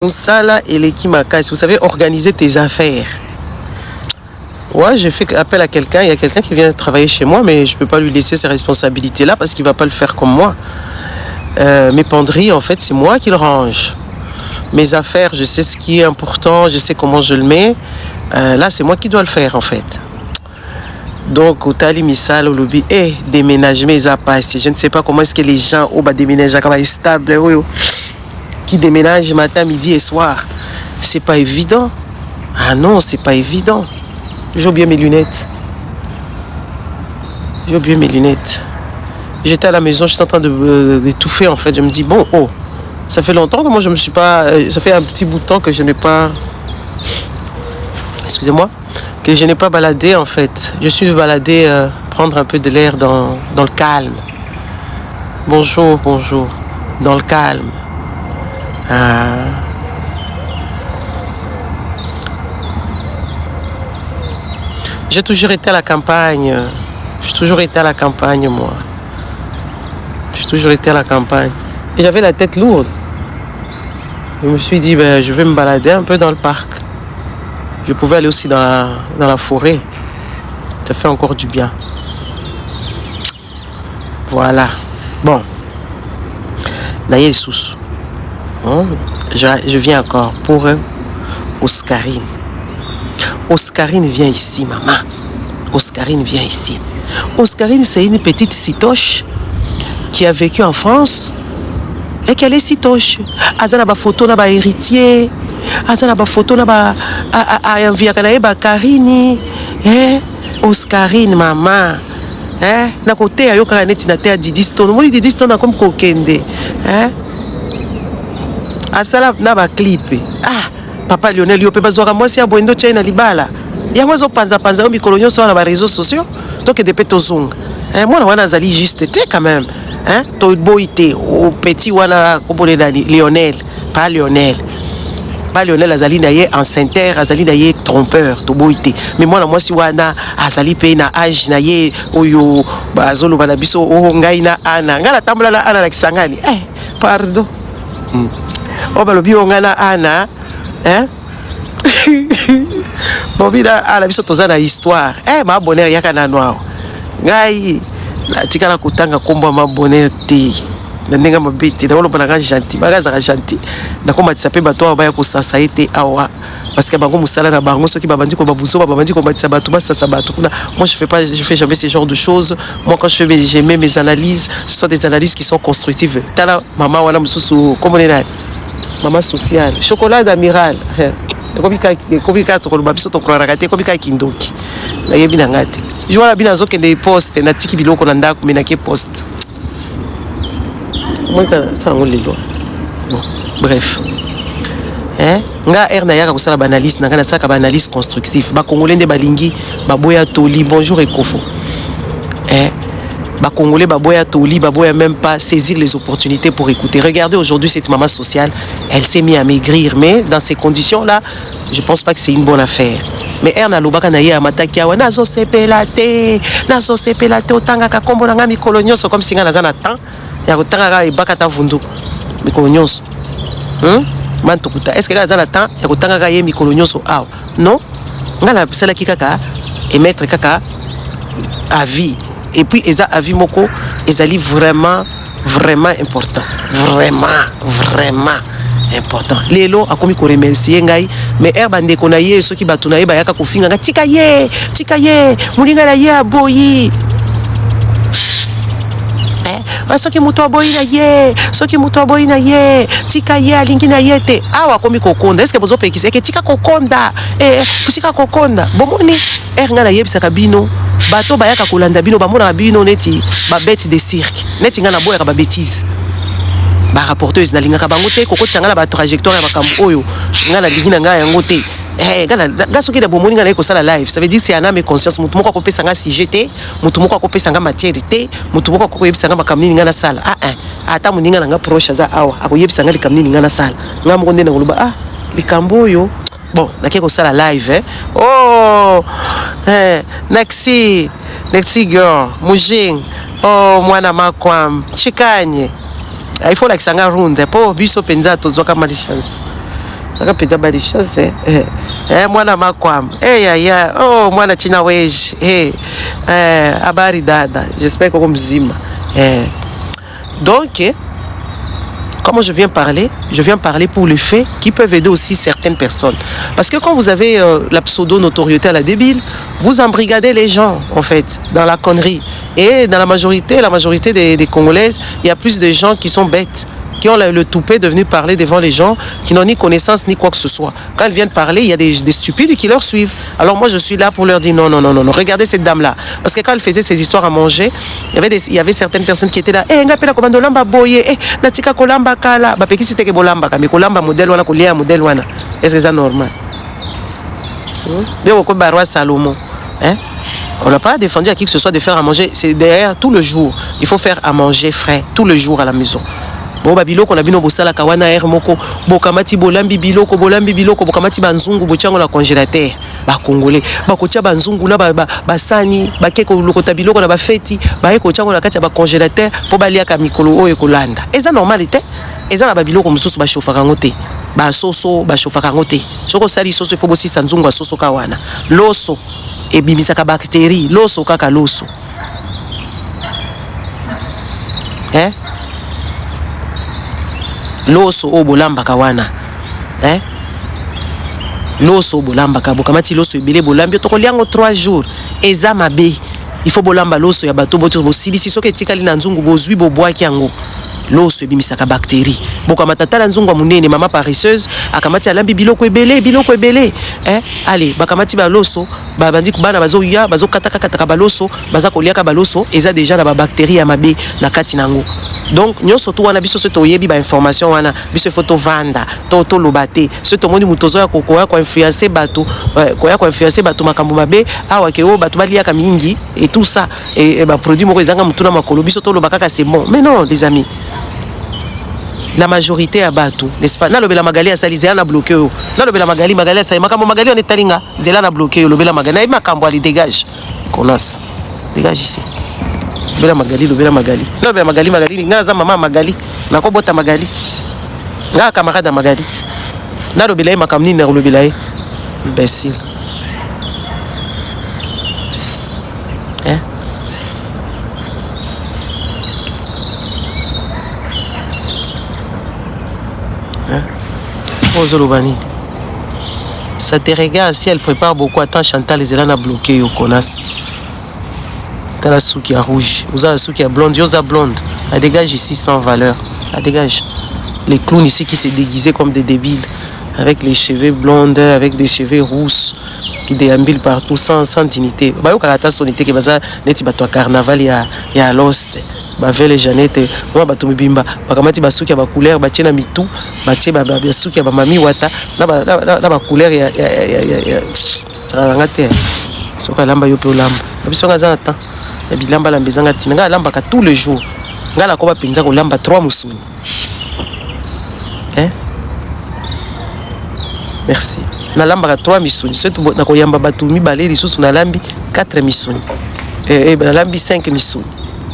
Moussala et l'équipe Makasi, vous savez, organiser tes affaires. Ouais, j'ai fait appel à quelqu'un. Il y a quelqu'un qui vient travailler chez moi, mais je ne peux pas lui laisser ces responsabilités-là parce qu'il ne va pas le faire comme moi. Mes penderies, en fait, c'est moi qui le range. Mes affaires, je sais ce qui est important, je sais comment je le mets. Là, c'est moi qui dois le faire, en fait. Donc, au Tali Misal, au lobby, déménagement, ils passent. Je ne sais pas comment est-ce que les gens au bas déménagent, stable, qui déménagent matin, midi et soir. C'est pas évident. Ah non, c'est pas évident. J'ai oublié mes lunettes. J'étais à la maison, j'étais en train d'étouffer, en fait. Je me dis, bon, ça fait longtemps que moi je me suis pas... ça fait un petit bout de temps que je n'ai pas... Excusez-moi. Que je n'ai pas baladé, en fait. Je suis baladé, prendre un peu de l'air dans le calme. Bonjour. Dans le calme. J'ai toujours été à la campagne. J'ai toujours été à la campagne, moi. Et j'avais la tête lourde. Je me suis dit, je vais me balader un peu dans le parc. Je pouvais aller aussi dans la forêt. Ça fait encore du bien. Voilà. Bon. D'ailleurs, sous. Je viens encore pour Oscarine. Oscarine vient ici, maman. Oscarine vient ici. Oscarine, c'est une petite citoche qui a vécu en France et qu'elle est citoche. Azana ba photo na ba héritier. Azana ba photo na ba envia kana ba Karini. Oscarine, maman. Na côté ayo kana neti na terre Didi Stone. Moi Didi Stone na comme kokende. Asala na ba clip. Papa Lionel yo pe bazwaka mwasi ya boendo China libala. Yango zo panza yo mikolo nyonso na ba réseaux sociaux. Donc de peto zonga. Moi na wana azali juste te quand même. To boité au petit wana kopole Lionel, pas Lionel. Pas Lionel azali na ye enceinte, azali na ye trompeur, to boité. Mais moi na mwasi wana azali pe na âge na ye oyo bazolo bana biso ngai na ana. Ngala tambola na ana na Kisangani. Pardon. Balobi ngai na ana. Bobina ala biso toza na histoire. Ma bonheur yaka na noir. Ngai tika na kutanga komba ma bonheur te. Na ndenga mabiti na wolo bana gentil. Bagaza gentil. Na komba tsape bato ba ya ko sasa ete awa parce que bango musala na bango soki babandi ko babuzo babandi ko matisa bato ba sasa bato kuna. Moi je fais jamais ce genre de choses. Moi quand je mets mes analyses, ce sont des analyses qui sont constructives. Tala maman wana mususu komonena. Maman sociale, chocolat d'amiral. Kobika to koloba biso to kolaka te kobika kindoki. Na yebi na ngate. Je vois la bina zoke de poste na tiki biloko na ndako mena ke poste. Moi ça on lelo. Bon, bref. Nga erna yaka kusala banaliste na kana saka banaliste constructif. Ba congolais nde balingi baboya toli bonjour ekofo. Congolais baboya toli baboya même pas saisir les opportunités pour écouter. Regardez aujourd'hui cette maman sociale, elle s'est mise à maigrir, mais dans ces conditions là, je pense pas que c'est une bonne affaire. Mais erna lobaka na ye amataki awa nazo sepelate otanga ka kombo nga mikolo nyonso comme singa naza na temps ya kotanga ka ebaka ta vundu mikolo nyonso. Mantukuta est-ce que naza na temps ya kotanga ka ye mikolo nyonso awa? Non, ngala sala kaka émettre kaka avis. Et puis, ils ont avis moko, ils allaient vraiment important. Vraiment important. Lelo a komi ko remercier ngai, mais bande ko na ye soki batu na ye bayaka ko finga nga tika ye, mulinga na ye aboyi. Soki muto aboyi na ye, tika ye alingi na ye te. Awa komi kokonda. Est-ce que bozo pekise ke tika kokonda? Tika kokonda. Bomoni nga na yebisa kabino. Bato bayaka kolanda bino bamona bino neti ba bête de cirque. Neti nga na boya ba bêtise. Ba rapporteuse na linga ka bango te koko tsanga na ba trajectoire ya makambo oyo. Nga na lingina nga yango te. Nga soki da bomoni nga na ko sala live. Ça veut dire c'est un âme et conscience. Mutu moko akopesa nga sujet te, mutu moko akopesa nga matière te, mutu moko akoyebisa nga makamini nga na sala. Ata muninga nga proche za awa akoyebisa nga likamini nga na sala. Nga mo nde na ngoloba likambo oyo. Bon, nakeko sala live Nexi girl, Mujing, mwana makwam, chikanye. Il faut la kisanga runde, po biso penza tozoka malchance. Akapita bali chasse. Mwana makwam. Ya. Oh, mwana china weji. Habari dada. J'espère que vous mzima. Donc, comme je viens parler pour les faits qui peuvent aider aussi certaines personnes. Parce que quand vous avez la pseudo-notoriété à la débile, vous embrigadez les gens, en fait, dans la connerie. Et dans la majorité des Congolaises, il y a plus de gens qui sont bêtes, qui ont le toupet de venir parler devant les gens, qui n'ont ni connaissance ni quoi que ce soit. Quand ils viennent parler, il y a des stupides qui leur suivent. Alors moi, je suis là pour leur dire non. Regardez cette dame-là. Parce que quand elle faisait ses histoires à manger, il y avait certaines personnes qui étaient là. Ngapela komando lamba boye, natika kolamba kala. Ba peki siteke bolamba ka, mais kolamba modèle wana kolia modèle wana. Est-ce que c'est normal? Bien au Barwa Salomon, on n'a pas défendu à qui que ce soit de faire à manger. C'est derrière tout le jour. Il faut faire à manger frais tout le jour à la maison. Bon babiloko na bino bosala kawana air moko bokamati bolambi biloko bokamati banzungu bochango la congélateur ba congolais ba kotia banzungu na ba sani ba keko lokota biloko na ba feti ba eko chango la kati ba congélateur po balia ka mikolo oyo kolanda eza normalité eza na babiloko mususu ba chauffaka ngote ba soso ba chauffaka ngote soko sali soso ifo bosi sanzungu soso kawana loso ebimisa ka bactérie loso kaka loso loso o bolamba kawana loso bolamba ka bokamati loso ebele bolambi to koliango 3 jours eza mabe il faut bolamba loso ya bato boto bosilisi soki etikali na nzungu bozwi bobwaki yango loso ebimisaka bactérie bokamata tala nzungu munene mama paresseuse akamati alambi biloko ebele allez bakamati ba loso babandi kubana bazoya bazokata baloso baza koliaka baloso eza déjà na ba bactérie ya mabe na kati nango. Donc nyonso to wana biso to yebi ba information wana biso photo vanda to lobate ce to moni mutozo ya kokoya ko influencer bato koya ko influencer bato makambo mabe awa ke o bato balia ka mingi et tout ça et ba produit moko ezanga mutuna makolo biso to lobaka ka c'est bon mais non les amis. La majorité à bateau, n'est-ce pas? Na lobela magali a salizé na bloqué. Na lobela magali a salizé makambo magali on est talinga. Zela na bloqué lobela magali. Na makambo ali dégage. Connasse. Dégage ici. Lobela magali. Na lobela magali nga za mama magali. Na ko bota magali. Nga camarade magali. Na lobela makamni na lobela imbécile. Ça te regarde si elle prépare beaucoup. Attends, Chantal, les élans a bloqué au connasse. T'as la souki à rouge. Vous avez la souki à blonde. Yosa blonde. Elle dégage ici sans valeur. Elle dégage. Les clowns ici qui se déguisaient comme des débiles. Avec les cheveux blondes, avec des cheveux rousses. Qui déambulent partout sans dignité. Bah, au caractère sonité qui va net bato carnaval ya lost. Ba vele janete moi bato mibimba bakamati basuki ya ba couleur ba tiena mitu ba tie ba basuki ya ba mami wata na ba couleur ya ngate soka lamba yo pe lamba biso nga zana temps ya bilamba la mbezanga tinanga lamba ka tous les jours ngala ko ba penza ko lamba 3 musuni merci na lamba ka 3 misuni surtout na ko yamba bato mibale lisusu na lambi 4 misuni na lambi 5 misuni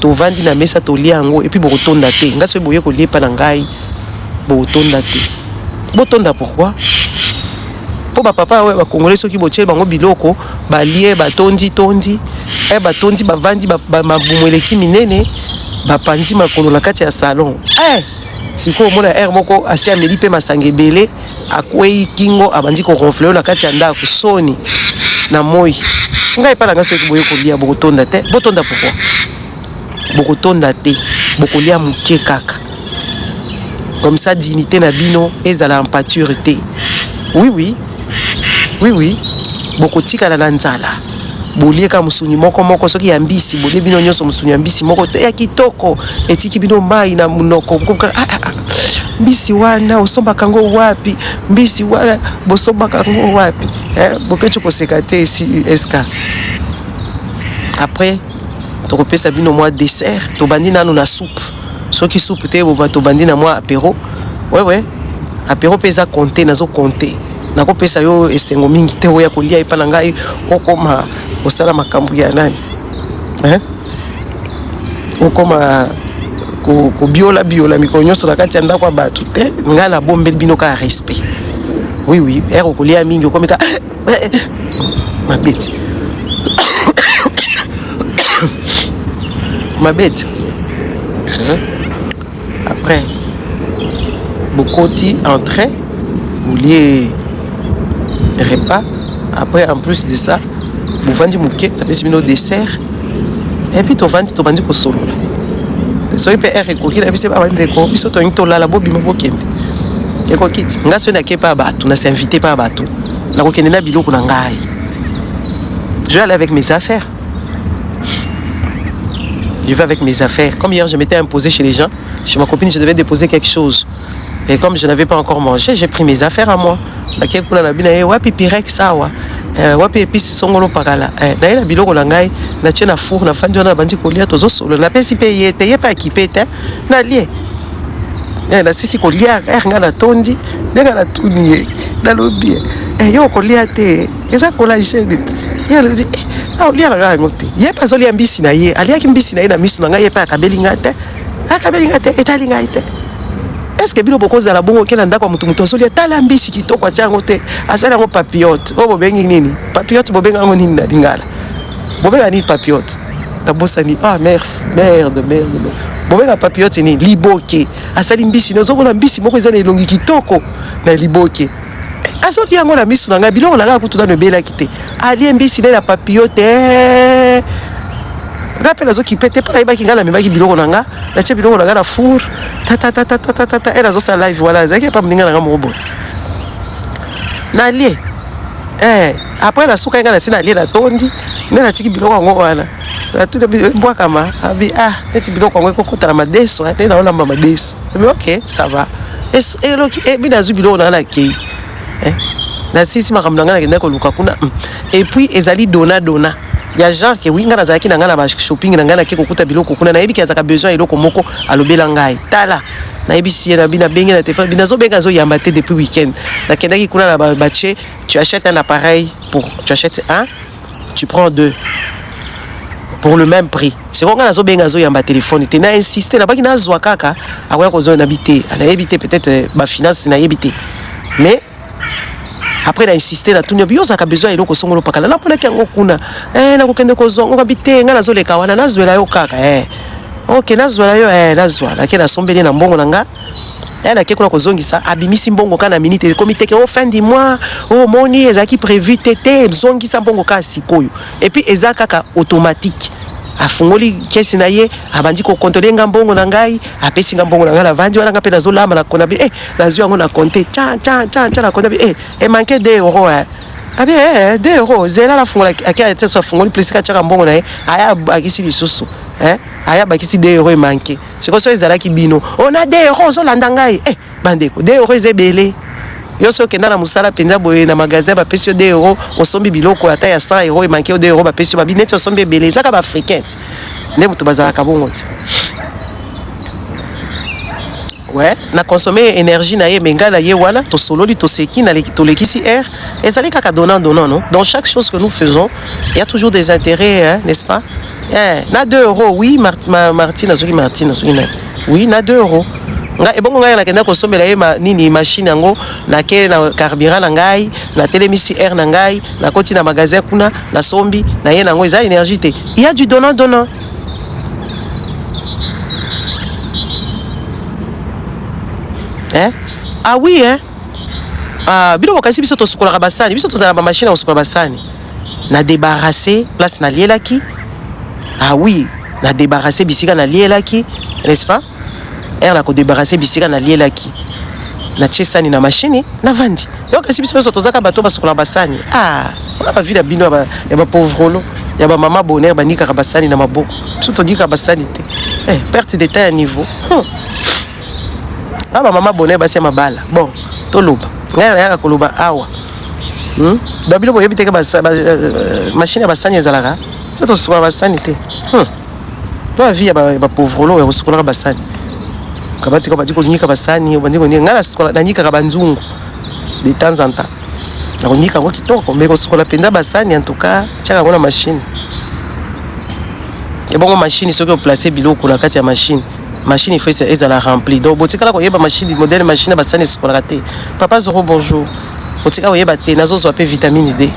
to vandi na mesa to liango et puis botonda te ngaso boye ko liepa na ngai botonda te botonda pourquoi po ba papa ouais ba congolais soki bochel bango biloko ba lie ba tondi batondi ba vandi ba mabumweleki minene ba panzi makolo na kati ya salon siko mona air moko asi ameli pe masangebele akwei kingo abandi ko ronfler na kati ya ndako soni na moi ngai pa na ngaso ki boye ko lia botonda te botonda pourquoi bokotonda te bokolia muke kaka comme ça dignité na bino ezala en pâturité oui bokotika na nzala bolieka musuni moko soki ya mbisi bolie bino nyonso musuni ya mbisi moko te ya kitoko etiki bino mai na munoko mbisi wana osomba kango wapi mbisi wana bosomba kango wapi bokecho koseka te esi eska après to kopesa bino moi dessert to bandi nanu na soupe soki soupe te bo to bandi na moi apéro ouais apéro pesa compter nazo compter nako pesa yo esengo mingi te oya kolia epa na ngai okoma osala makambu ya nani okoma ko biola mikonyo so na kati ya ndako bato te ngala bombe bino ka respect Oui, oui, air au collier à mingo comme ça. Ma bête. Ma bête. Après, beaucoup d'entrée, vous liez repas. Après, en plus de ça, vous vendez mouké, vous avez mis au dessert. Et puis, tu vendez au solo. Soyez pas air et coquille, et c'est pas vendre des cours. Ils sont en train de la bobi, mais bon, et quoi quitte. Nga so na ke pas bateau, na s'inviter pas bateau. Na ko kenena biloko na ngai. Je vais aller avec mes affaires. Je vais avec mes affaires. Comme hier, je m'étais imposé chez les gens. Chez ma copine, je devais déposer quelque chose. Et comme je n'avais pas encore mangé, j'ai pris mes affaires à moi. La ke kuna na bina e wapi pirek sawa. Wapi épices songolo pakala. Na ina biloko na ngai, na tie na four na fandi na bandi kolia tozo solo. Na pesi pe yete, pas équipé te. Na lié. Na sisi kolia nga na tondi ndenge na tuni na lobi yo kolia te eza kola jenit ya lobi na olia la ngote ye pa zoli ambisi na ye alia ki mbisi na ye na misu na nga ye pa akabeli ngate etali ngate est-ce que bilo bokoza la bongo kena ndako mutu mutu zoli tala mbisi kitoko atia ngote asala ngo papillote o bobengi nini papillote bobenga ngo nini na lingala bobenga ni papillote tabosani merci merde bobenga papillote ni liboke asali mbisi nozomona mbisi moko eza na elongi kitoko na liboke azoli yango na misu na ngai biloko na ngai kutu na nobela kite ali mbisi na papillote rappel azoki pete pa ibaki ngala mebaki biloko na nga na tie biloko na nga na four ta era zo sa live voilà zaki pa mninga na nga mobo na lie après la suka ngala sina lie na tondi na tiki biloko ngo wana la tout bois kama abi eti biloko ngo kokota na madeso na ona mama madeso mais OK ça va et loki e binazu biloko na kei na sisi makambo ngana kenda ko luka kuna et puis ezali dona ya genre que oui ngana zaki na ngana ba shopping na ngana ke kokuta biloko kuna na yebi ki azaka besoin eloko moko alobela ngai tala na yebi si na bina bengi na téléphone bina zo benga zo yamba te depuis week-end na kenda ki kuna na bache tu achètes un appareil tu achètes un tu prends deux pour le même prix. C'est quand on a zo benga zo yamba téléphone te na insister na baki na zo kaka akoya ko zo na bité na yebité peut-être ba finance na yebité mais après na insister na tunya biyo zaka besoin eloko songolo pakala na pona kango kuna na kokende ko zongo kabite nga na zo leka wana na zwela yo kaka OK na zwela yo na zwa la ke na sombeli na mbongo nanga na ke kuna ko zongisa abimisi mbongo kana minute comité ke au fin du mois moni ezaki prévu tete zongisa mbongo ka sikoyo et puis ezaka kaka automatique afungoli kesi na ye abandi ko contrôler ngambongo na ngai apesi ngambongo na ngai la vandi wana ngape na zolama na kona bi na zio yango na compter cha na kona bi manqué 2 euros abi 2 euros zela la fungola akia ete so fungoli plus ka chaka mbongo na ye aya bakisi lisusu aya bakisi 2 euros manqué c'est quoi ça ezala ki bino on a 2 euros zolanda ngai bandeko 2 euros ezebele yo so kenda na musala penza boye na magasin ba pesi 2 euros osombi biloko ata ya 100 euros manqué 2 euros ba pesi ba bineti osombi belé zaka ba africaine ne mutu bazala ka bongo te ouais na consommer énergie na ye mengala ye wana to sololi to seki na to lekisi air et ça les kaka donnant non dans chaque chose que nous faisons il y a toujours des intérêts n'est-ce pas na 2 euros oui Martine oui na 2 euros nga ebongo ngai na kenda ko sombela ye nini machine yango na ke na carburant na ngai na telemisi air na ngai na koti na magasin kuna na sombi na ye nango eza énergie te il y a du donnant ah oui bilo kasi biso to sukola basani biso to zala ba machine na sukola basani na débarrasser place na lielaki ah oui na débarrasser bisika na lielaki n'est-ce pas na ko débarrasser bisika na lielaki na chesani na machine na vandi yo kasi biso to zaka bato basukola basani on a pas vu la bino ya ba pauvre lo ya ba mama bonheur bandika ka basani na maboko biso to dika basani te perte de temps à niveau ba mama bonheur basi mabala bon to loba ngaya ya koloba awa babilo boye biteka machine basani ezalaka so to sukola basani te to vie ya ba pauvre lo ya sukola basani kabati ko batiko nyika basani bandiko ni ngala sukola na nyika ka banzungu de temps en temps na nyika ko kitoko mais ko sukola penda basani en tout cas chaka ngona machine et bon machine ce que placer biloko na kati ya machine il faut eza la rempli donc botikala ko yeba machine modèle machine basani sukola raté papa zoro bonjour otika oyeba te nazozwa pe vitamine D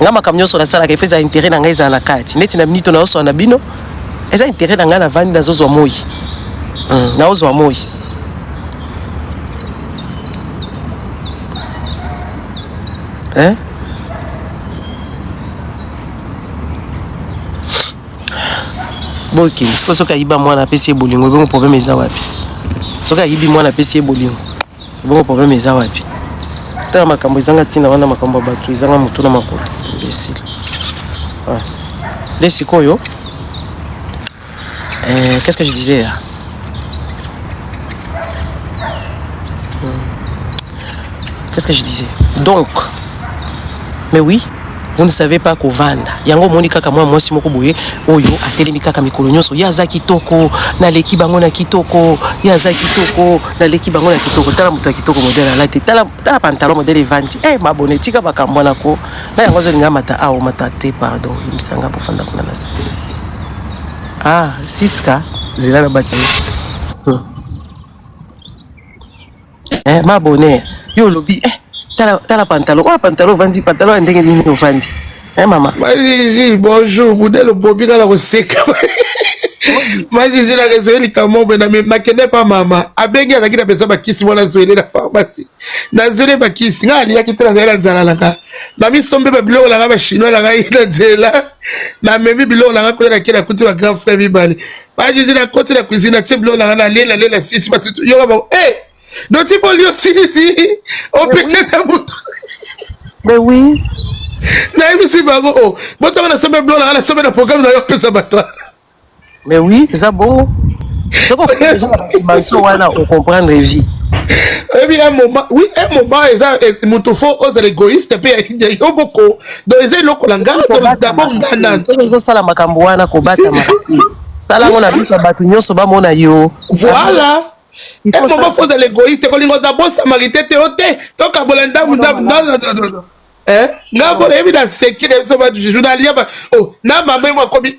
nga makambo nyonso nasalaka efeza intérêt na ngai ezala na kati neti na minito naozwa na bino eza intérêt na ngai na vandi nazozwa moi naozwa moi hein boki siko soka yiba mwana apesi ye bolingo ebongo problème eza wapi soka yibi mwana apesi ye bolingo ebongo problème eza wapi tala makambo ezanga ntina wana makambo ya bato ezanga motu na makolo imbécile nde sikoyo qu'est-ce que je disais là qu'est-ce que je disais donc mais oui vous ne savez pas kovanda yango moni kaka mwa mwasi moko boye oyo atelemi kaka mikolo nyonso yaza kitoko na leki bango na kitoko yaza kitoko na leki bango na kitoko tala mutu ya kitoko modèle alati tala pantalon modèle evanti mabone tika bakambo nako na yango zolinga mata awo mata te pardon imsanga bofanda kuna nasa siska zela na bati mabone yo lobi tala pantalon pantalon vandi pantalon ndenge nini ovandi maman bonjour modèle bobi kala koseka na réseau kamombe na kende pa mama abengi azaki na besoin bakisi mwana zoele na pharmacie na zoele bakisi nga aliyaki te nazali na nzala nanga na misombe babiloko nanga bachinois nanga na nzela na memi biloko nanga koya nakena kuti ba grand frère mibale majiji na koti na cuisine atie biloko nanga na lela sisi batutu yoka bango doti polio sisi opeketa mutu mais oui nayebi bango botonga na sombe biloko nanga na sombe na programme na yo pesa bato mais oui c'est bon ce qu'on fait déjà wana on comprendre vie un moment il faut oser égoïste pe yo boko donc eza eloko na nga d'abord ngana ezosala makambo wana kobata makasi sala ngo na biso bato nyonso bamona yo voilà un moment faut oser l'égoïste kolingo d'abord samarité te ote toka bolanda non nga bola yebi na sekire biso bato journalier na mama ngo akobi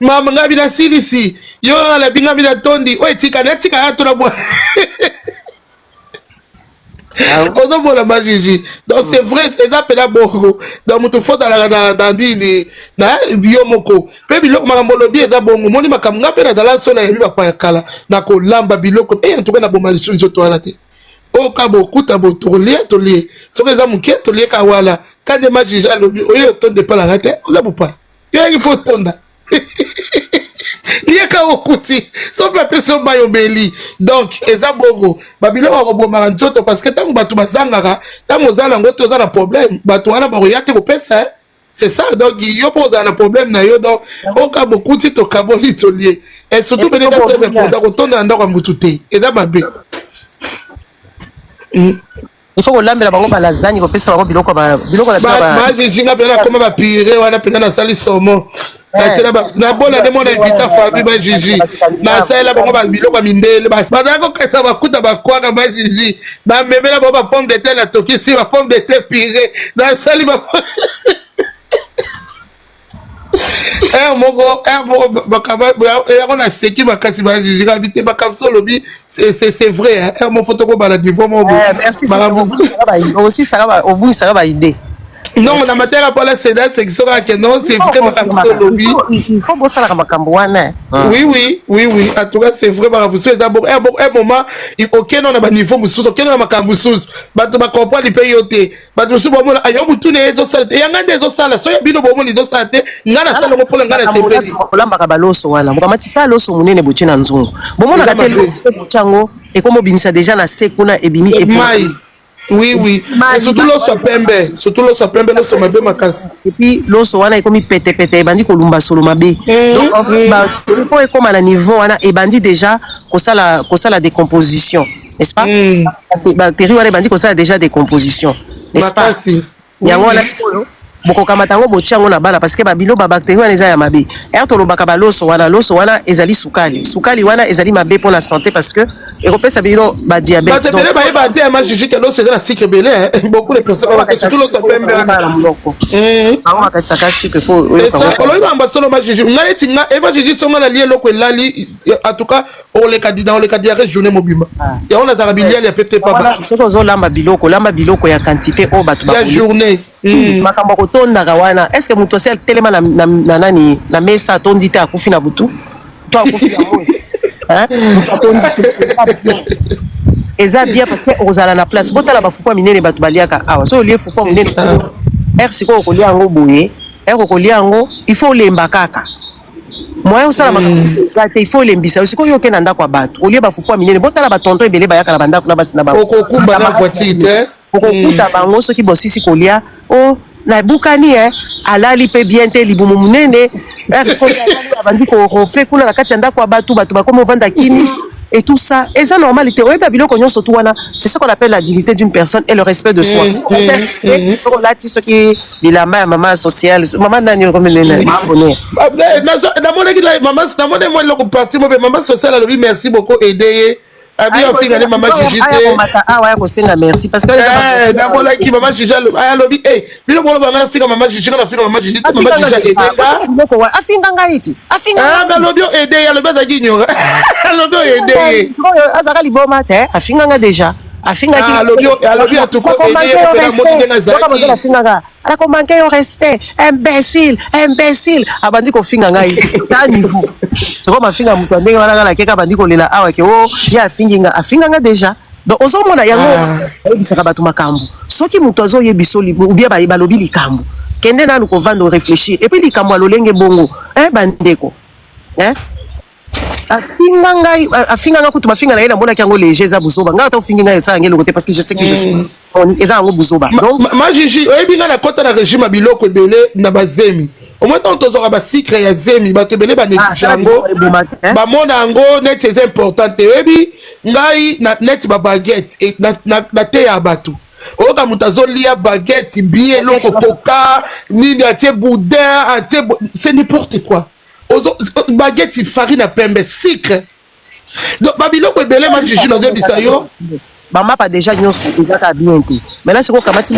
mama nga bina silisi yo ala binga bina tondi tika ya tona bwa ozo bola majiji donc c'est vrai c'est appelé bongo donc mutu faut dans dini na vieux moko pe biloko makambo lobi eza bongo moni makambo nga pe na dala sona yebi bakwa kala na ko lamba biloko pe en tout cas na bomali sunjo to ala te ka bokuta bo tolie soki eza muke tolie ka wala kande majiji alobi oyo tonde pa la te oza bupa yo ngi po tonda lieka okuti so pepe so bayobeli donc eza bongo babiloko akobomaka nzoto parce que ntango bato bazangaka ntango ozala yango te oza na problème bato wana bakoya te kopesa c'est ça donc yo mpo ozala na problème na yo donc oka bokuti tokaboli tolie et surtout pene eza très important kotonda na ndako ya mutu te eza mabe il faut kolambela bango balazani kopesa bango biloko majijinga mpena nakoma bapire wana mpena nasali somo na bona nde mona evita famille bajiji nasalela bango babiloko ya mindele bazala kokesa bakuta bakwanga bajiji namemela bango bapomme de terre na tokisi bapomme de terre pire nasali moko yango na seki makasi bajiji kabi te makambo so olobi c'est vrai mo fo tokobala niveau moko aussi obungisaka baide non na matériel pour la séda c'est que ça que non c'est vraiment un lobby il faut bosser la makambo wana oui en tout cas c'est vraiment un moment il OK non na niveau mususu OK non na makambo mususu bato ba comprendre le pays oté bato mususu ba mona ayo mutu ne ezo sala ya ngande ezo sala so ya bino bo mona ezo sala te ngana sala ngo pola ngana sepeli kolamba ka baloso wana mukamati sa loso munene boche na nzungu bo mona ka telo chango et comme bimisa déjà na sekuna ebimi mai oui et surtout l'osso pembe l'osso mabe makasi et puis l'osso wana ekomi pete bandi kolumba solo mabe donc pour ekoma na niveau wana et bandi déjà kosala décomposition n'est-ce pas bactérie wana bandi kosala déjà décomposition n'est-ce pas yango wana sikoyo bokokamata yango botia yango na bana parce que babilo babactérie wana eza ya mabe tolobaka baloso wana ezali sukali wana ezali mabe pour la santé parce que ekopesa bino badiabete bato ebele bayeba te ma jiji ke loso eza na sucre ebele beaucoup de personnes babake surtout loso pembe wana bango bakasaka sucre fo olobi bamba solo ma jiji nga neti nga ema jiji songa na lie eloko elali en tout cas oleka diare journée mobimba yango nazaka biliali ya pete papa soki ozolamba biloko ya quantité oyo bato ya journée makambo akotondaka wana est ce que moto asi atelema na nani na mesa atondi te akufi na butu to akufi yango eza bien parce que ozala na place botala bafufu minene bato baliaka awa so olie fufu minene ere sikoyo okolia yango boye ere okolia yango il faut olemba kaka moyen osala makambo eza te il faut olembisa sikoyo oke na ndako ya bato olie bafufu minene botala batonto ebele bayaka na bandako na basi na bango okokumba na voiture te okokuta bango soki bosisi kolia o na bukani alali pe bien te libumu munene abandi korofle kuna na kati ya ndako ya bato bakomi ovanda kimi et tout ça et ça normalité oyeba biloko nyonso tu wana c'est ce qu'on appelle la dignité d'une personne et le respect de soi lati soki bilamba ya mama sociale mama nani okomenena namonaki namone mwa eloko parti mobe mama sociale alobi merci beaucoup aideye abi ofinga ne mama Gigi awa ya kosenga merci parce que namonaki mama Gigi alobi biloko oloba nga nafinga mama Gigi nga nafinga mama Gigi mama Gigi edenga afinga ngai ti afinga alobi aideye alobi azaki ignora alobi aideye azaka liboma te afinga nga déjà afingaki alobi atuko akomanke yo respect imbécile abandi kofinga ngai ta niveau soko mafinga moto ndenge wana ngala keka bandi kolela awa ke o ya afinga nga déjà donc ozomona yango oyebisaka bato makambo soki moto azoyebiso ou bien balobi likambo kende nanu kovanda réfléchir et puis likambo alolenge bongo bandeko afinga nga kutu mafinga na ye namonaki yango léger eza buzoba nga ata ofingi nga esala ngeloko te parce que je sais que je suis eza yango buzoba donc ma Gigi oyebi nga na kota na régime ya biloko ebele na bazemi omoi ntango tozwaka basikre ya zemi bato ebele banetije yango bamona yango neti eza important te oyebi ngai neti babaguette na te ya bato oyoka moto azolia baguette bien eloko koka nini atie boudin atie c'est n'importe quoi baguette farine à pembe sucre donc babiloko ebele ma Gigi nazobisa yo bamapa déjà nyonso ezaka bien te mais là sikoyo kamati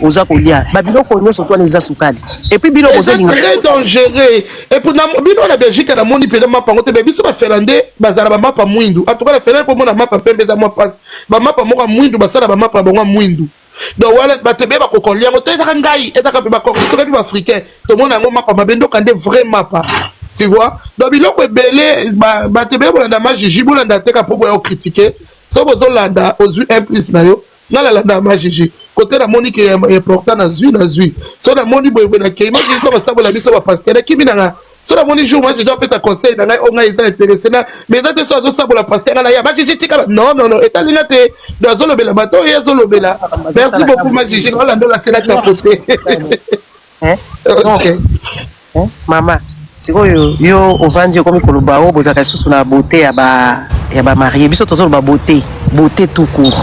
oza kolia babiloko nyonso twana eza sukali et puis biloko ozolinga très dangereux et puis bino na Belgique namoni mpenza mapa yango te me biso bafinlandais bazala bamapa mwindu en tout cas bafinlandais mpo mona mapa pembe eza mwa mpasi bamapa moko ya mwindu basala bamapa na bango ya mwindu donc wana bato ebele bakokolia yango to ezaka ngai ezaka mpe bakokotoka mpe baafricain tomona yango mapa mabe ndoka nde vrai mapa tu vois donc biloko ebele bato ebele bolanda ma Gigi bolanda teka mpo boya ocritique so bozolanda ozwi un plus na yo nga nalanda ma Gigi kote namoni ke important nazwi so namoni boyeboye na kei ma Gigi to basabola biso bapaster ekimi nanga so namoni jour ma Gigi apesa conseil na ngai o ngai eza intéressé na mais eza te so azosabola paster nga na ya ma Gigi tika non etalinga te do azolobela bato oyo azolobela merci beaucoup ma Gigi olanda olasela tapote mama sikoyo yo ovandi okomi koloba o bozaka lisusu na beauté ya bamarie biso tozoloba beauté tout court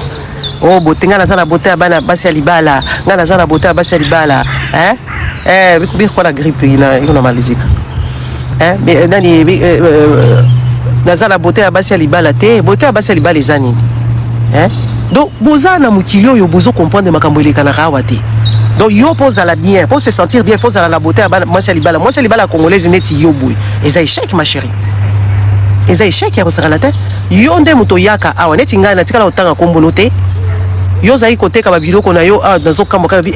o beauté nga naza na beauté ya bana basi ya libala nga naza na beauté ya basi ya libala biko na grippe iko na malizika nani naza na beauté ya basi ya libala te beauté ya basi ya libala eza nini donc boza na mokili oyo bozo comprendre makambo elekanaka awa te donc yo pose à la bien pour se sentir bien faut à la beauté moi c'est libala congolaise neti yo boy eza échec ma chérie eza échec ya kosala te yo nde moto yaka awa neti ngai na tikala otanga kombono te yo zai koteka babiloko na yo nazokamba kana bi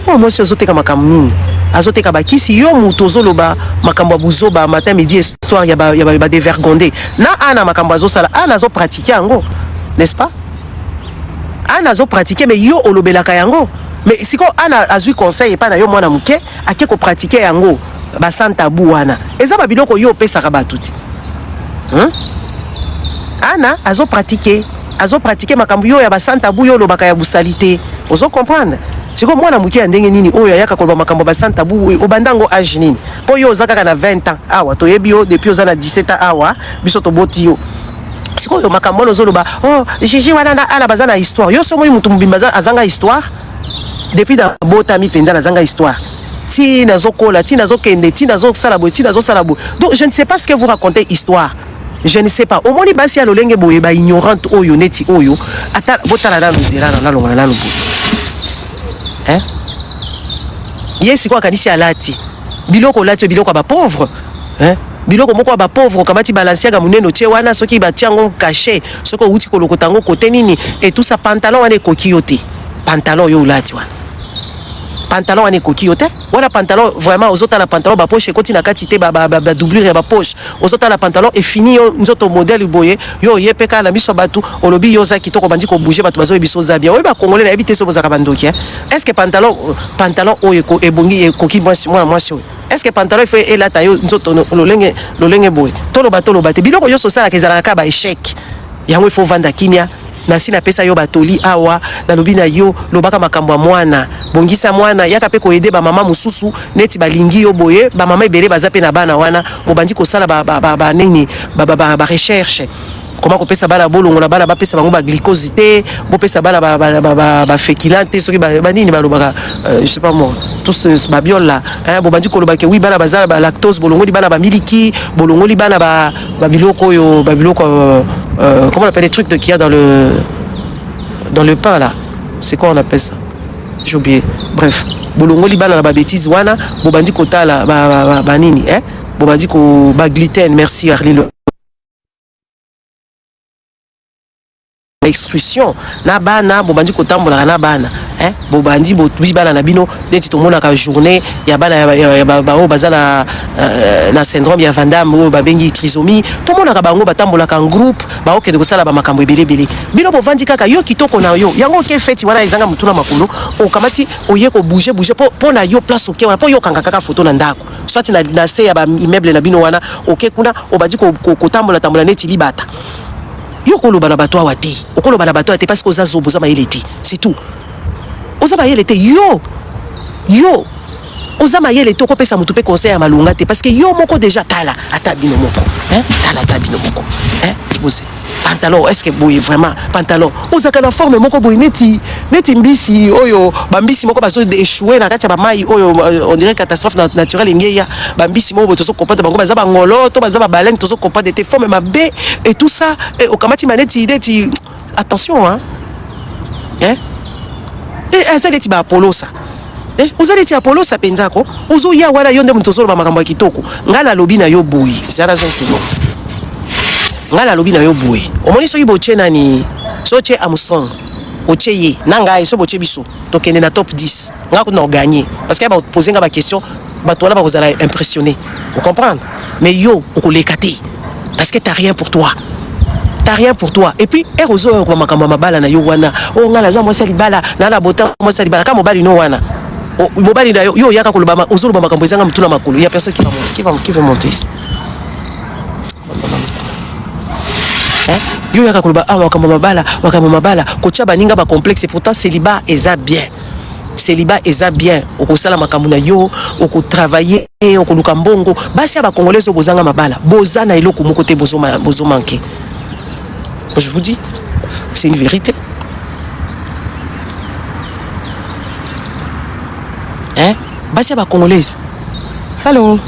moi c'est azoteka makambo nini azoteka bakisi yo moto ozoloba makambo ya buzoba matin midi et soir ya ba dévergondé na ana makambo azosala ana azopratiquer yango n'est-ce pas ana azopratiquer mais yo olobelaka yango mais siko ana azui conseil pa na yo mwana muke ake ko pratiquer yango ba santa bu wana eza ba biloko yo pesaka batuti ana azo pratiquer makambu yo ya ba santa bu yo lobaka ya busalité ozo comprendre siko mwana muke ya ndenge nini oyo ayaka ko ba makambo ba santa bu obandango âge nini po yo ozaka na 20 ans awa to yebi yo depuis ozana 17 ans awa biso to boti yo siko yo makambo no zoloba Gigi wana na ala bazana histoire yo songo mutu mbimba azanga histoire depuis da botami penza na zanga histoire tina zokola tina zokende tina zosala bo donc je ne sais pas ce que vous racontez histoire je ne sais pas au moni basi ya lolenge boye ba ignorante oyo neti oyo ata botala na luzera na longa na lubu hein yesi kwa kanisi alati biloko lati biloko ba pauvre hein biloko moko ba pauvre kamati balancer ga muneno tie wana soki ba tiango caché soko uti ko lokotango côté nini et tout ça pantalon wana kokiyote pantalon yo lati wana pantalon wana kokiyote wana pantalon vraiment ozota la pantalon ba poche koti na katité ba doublure ba poche ozota la pantalon et fini yo nzoto modèle boye yo yepeka na biso batu olobi yo za kitoko bandi ko bouger batu bazo biso za bien oui ba congolais na habité so bozaka bandoki est-ce que pantalon oyo ko ebongi koki moi est-ce que pantalon fait et là tayo nzoto lolenge boy tolo bate biloko yo sosala kezala ka ba échec yango il faut vendre kimia na sina pesa yo batoli awa na lobina yo lobaka makambo ya mwana bongisa mwana yaka pe ko aider ba mama mususu neti balingi yo boye ba mama ebele baza pe na bana wana bobandi ko sala ba nini ba recherche comment ko pesa bana bolongo na bana ba pesa bango ba glycosité bo pesa bana ba féculante soki ba nini ba lobaka je sais pas moi tous ba biol là hein bobandi ko lobaka oui bana bazala ba lactose bolongo li bana ba miliki bolongo li bana ba biloko yo ba biloko comment on appelle les trucs qu'il y a dans le pain là c'est quoi on appelle ça j'ai oublié bref bolongo li bana na ba bêtise wana bobandi ko tala ba nini hein bobandi ko ba gluten merci Arlilo exclusion na bana bobandi kotambola na bana hein bobandi botubi bana na bino neti to mona ka journée ya bana ya ba bazala na syndrome ya Van Damme ba bengi trisomie to mona ka bango batambola ka groupe ba okende kosala ba makambo ebele bino bovandi kaka yo kitoko na yo yango ke feti wana ezanga mutuna makolo o kamati oye ko bouger po na yo place oke wana po yo kanga kaka photo na ndako soit na se ya ba immeuble na bino wana oke kuna obadi ko tambola neti libata yo koloba na bato awate okoloba na bato ate parce que oza zobo za mayele te c'est tout oza mayele te yo oza mayele te kopesa mutu pe conseil ya malunga te parce que yo moko déjà tala ata bino moko hein tala ata bino moko hein bose pantalon est-ce que boye vraiment pantalon oza kana forme moko boye neti mbisi oyo bambisi moko bazo échouer na kati ya mai oyo on dirait catastrophe naturelle ngeya bambisi moko tozo comprendre bango baza bangolo to baza ba baleine tozo comprendre te forme mabe et tout ça et au kamati maneti attention hein et ça neti ba Apollo ça uzaleti Apollo sa penzako uzo ya wana yonde mutosolo ba makambo ya kitoko ngala lobi na yo boyi zara zo silo ngala lobi na yo boyi omoni soki boche nani soche Amsong oche ye nanga eso boche biso tokende na top 10 ngako na gagner parce que ba poser nga ba question ba toi là ba vous allez impressionner vous comprendre mais yo okolekate parce que t'as rien pour toi et puis erozo ko makambo mabala na yo wana o ngala za mwasa libala na la bota mwasa libala kama mobali no wana mobali na yo yaka kolobama ozoloba makambo ezanga mutuna makolo ya personne qui va monter yo yaka koloba makambo mabala kocha baninga ba complexe pourtant célibat eza bien okosala makambo na yo okotravailler okoluka mbongo basi ba congolais bozanga mabala bozana eloko moko te bozo manquer je vous dis c'est une vérité basi ba congolaise allô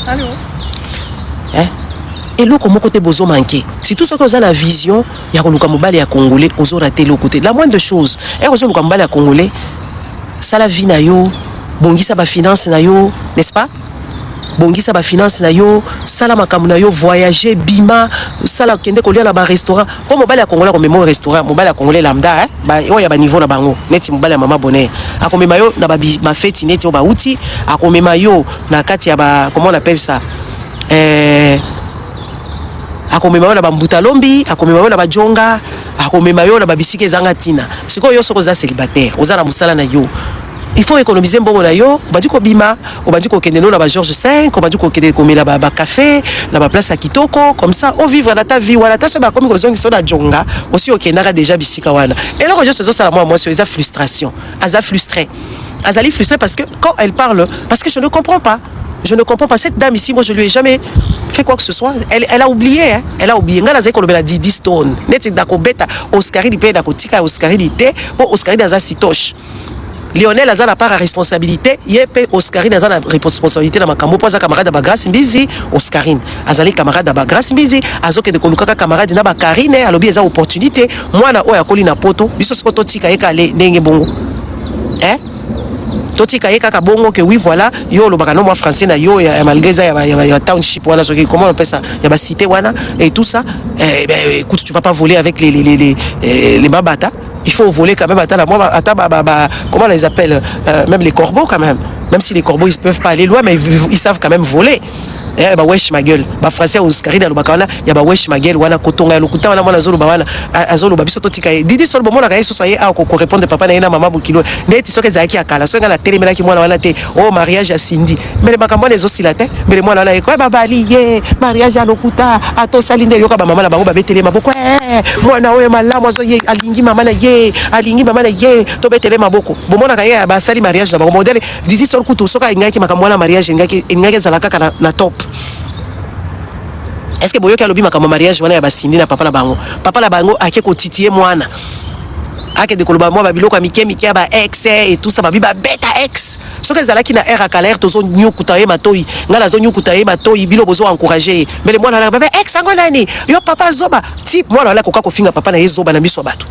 et l'autre mon côté bozo manqué c'est tout ce que vous avez la vision ya koluka mobali ya congolais ozo rater le côté la moindre chose ozo koluka mobali ya congolais ça la vie na yo bongisa ba finance na yo n'est-ce pas bongisa ba finance na yo sala makambo na yo voyager bima sala kende kolia na ba restaurant po mobali ya congolais ko memo restaurant mobali ya congolais lambda ba yo ya ba niveau na bango neti mobali ya mama bonheur akomema yo na ba fête neti o ba uti akomema yo na kati ya ba comment on appelle ça akomema yo na ba mbuta lombi akomema yo na ba jonga akomema yo na ba bisike zanga tina siko yo soko za célibataire oza na musala na yo il faut économiser mbongo na yo obandi ko bima obandi ko kende no na ba Georges V obandi ko kende komela ba café na ba place ya kitoko comme ça au vivre na ta vie wala ta se ba komi ko zongi so na jonga aussi okendaka déjà bisika wana et là je se sala moi sur les frustration aza frustré parce que quand elle parle parce que je ne comprends pas cette dame ici moi je lui ai jamais fait quoi que ce soit elle a oublié ngala zeko lobela 10 stone neti dako beta Oscaridi pe dako tika Oscaridi te po Oscaridi aza sitoche Lionel a la part à responsabilité, Yepe Oscarine a la responsabilité dans ma cambo, pour sa camarade de Grace Mbizi, Oscarine, Azali camarade de Grace Mbizi, Azoke de Kolukaka camarade na Karine, alobi eza opportunité, moi na oya koli na poto, biso skoto tika eka le ndenge bongo. Totika eka ka bongo que oui voilà, yo lo bakano moi français na yo ya malgré ya township wana so comment on appelle ça, ya ba cité wana et tout ça, écoute, tu vas pas voler avec les babata. Il faut voler quand même. Comment on les appelle, même les corbeaux quand même. Même si les corbeaux ils peuvent pas aller loin, mais ils savent quand même voler. Bah wesh ma gueule. Bah français Oscarine à l'obakana, y a bah wesh ma gueule. Wana kotonga lokuta wana mwana zolo ba wana azolo ba biso totika. Didi sol bomo la kayeso soye a ko répondre papa na ina maman bukilo. Neti soke zaki akala. So nga la télé mela ki mwana wana te. Oh mariage à Cindy. Mais les makambo les oscillate. Mais les mwana wana eko ba bali ye mariage à lokuta. Ato salinde yoka ba maman la bango ba betele maboko. Mwana oye malamu zo ye alingi maman na ye. Alingi maman na ye. To betele maboko. Bomo na kaye ba sali mariage na bango modèle. Didi sol kutu soka ingaki makambo wana mariage ingaki zalaka kana na top. Est-ce que boyoka lobi makambo mariage wana ya basindi na papa na bango ake ko titier mwana ake de koloba moi babilo kwa mike ba ex et tout ça babi ba beta ex soka zalaki na era kalaire tozo nyukuta ye matoi ngala zo nyukuta ye matoi bilo bozo encourager mais le mwana na baba ex ngo nani yo papa zoba type mwana la koka ko finga papa na ye zoba na miso bato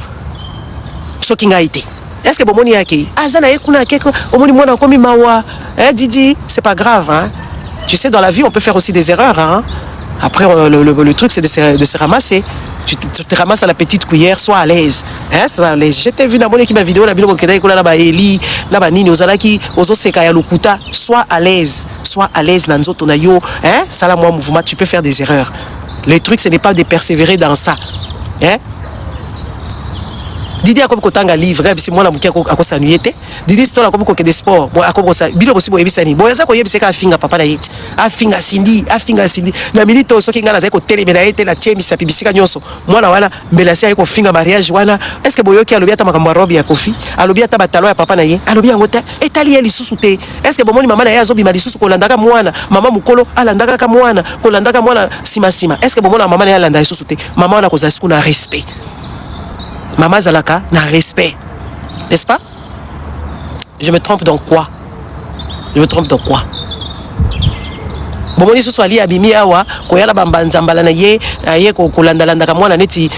soki ngaite. Est-ce que bomoni yake azana ye kuna keko omoni mwana komi mawa Didi c'est pas grave hein. Tu sais, dans la vie, on peut faire aussi des erreurs. Hein. Après, le truc, c'est de se ramasser. Tu te ramasses à la petite cuillère, sois à l'aise. Hein, sois à l'aise. Je t'ai vu dans mon équipe vidéo, la vidéo Eli, Nini, Ozalaki, Ozo Sekaya Lukuta. Sois à l'aise. Sois à l'aise, Nanzo Tonayo. Hein, ça, moi, mouvement, tu peux faire des erreurs. Le truc, ce n'est pas de persévérer dans ça. Hein. Didi a comme kotanga livre si moi na mukia ko s'ennuyer. Didi stola comme ko des sport bon akobo ça bilo possible yebisani bon ça ko yebiseka afinga papa na yiti afinga Cindy na minito soki ngana za ko telemela yete la chemi sa pibisika nyonso mwana wana mbelasi ayiko finga mariage wana est-ce que boyoki alobi ata makambo robe ya kofi alobi ata batalo ya papa na ye alobi ngota etali ya lisusu te est-ce que bomoni mama na ye azobi malisusu ko landaka mwana mama mukolo alandaka ka mwana ko landaka mwana sima est-ce que bomona mama na ye alanda lisusu te mama wana ko za siku na respect. Maman Zalaka n'a respect. N'est-ce pas? Je me trompe dans quoi? Bomoni so swali abimi awa ko yala bambanzambala na ye ko landalanda ka mwana neti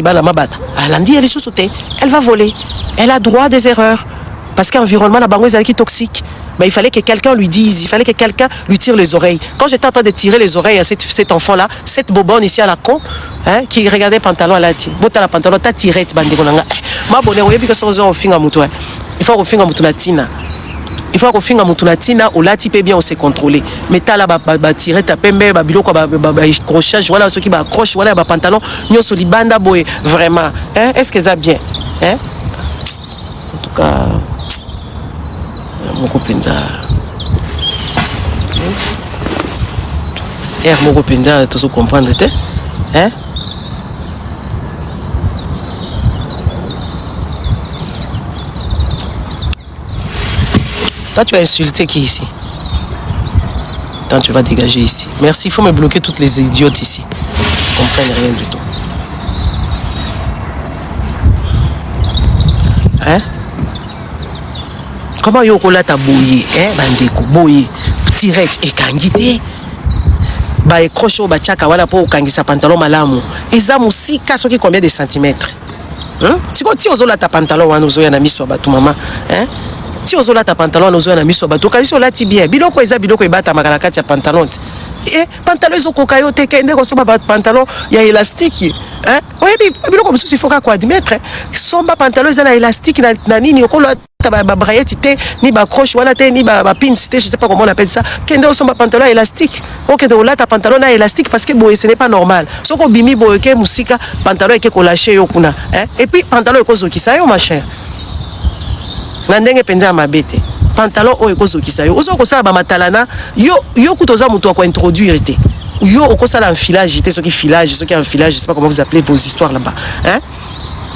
bala mabata. Alandi elle sous-sauté. Elle va voler. Elle a droit des erreurs parce qu'environnement la bango est toxique. Mais il fallait que quelqu'un lui dise, il fallait que quelqu'un lui tire les oreilles. Quand j'étais en train de tirer les oreilles à cet enfant-là, cette bobonne ici à la con, hein, qui regardait pantalon à la ti, bota la pantalon, ta tiré, bandegonanga. Ma bonne, oui, parce que ça au fin à moutou. Il faut au fin à moutou latina. Il faut au fin à moutou latina, au lati peut bien on s'est contrôlé. Mais t'as là, tirer ta pembe, babilo quoi, accrochage, voilà ceux qui accrochent, voilà, pantalon, nyo soli banda boy, vraiment. Hein, est-ce que ça bien, hein? En tout cas. Moko penza moko penza tu comprendre te hein. Toi tu as insulté qui ici? Attends, tu vas dégager ici. Merci, il faut me bloquer toutes les idiotes ici. Ils comprennent rien du tout. Hein? Comment yo kola ta boye bandeko boye direct et kangité ba ekrocho ba chaka wala po kangisa pantalon malamu eza musika soki combien de centimètres tiko ti ozola ta pantalon wana ozoya na miso ba tu mama ti ozola ta pantalon ozoya na miso ba to kaliso lati bien biloko eza biloko ebata makala kati ya pantalon pantalon ezokoka yo te kende kosoba pantalon ya élastique oyebi biloko mosusu ifoka ko admettre somba pantalon eza na élastique na nini okolo ba braillette te ni ba croche wala te ni ba pins te je sais pas comment on appelle ça kende osomba pantalon élastique OK de la ta pantalon na élastique parce que boye ce n'est pas normal soko bimi boye ke musika pantalon eke ko lâcher yo kuna et puis pantalon ekozokisa yo ma chère na ndenge penza mabete pantalon o ekozokisa yo ozoko sala ba matalana yo kutoza mutu ko introduire te yo okosala un filage te soki filage soki un filage je sais pas comment vous appelez vos histoires là-bas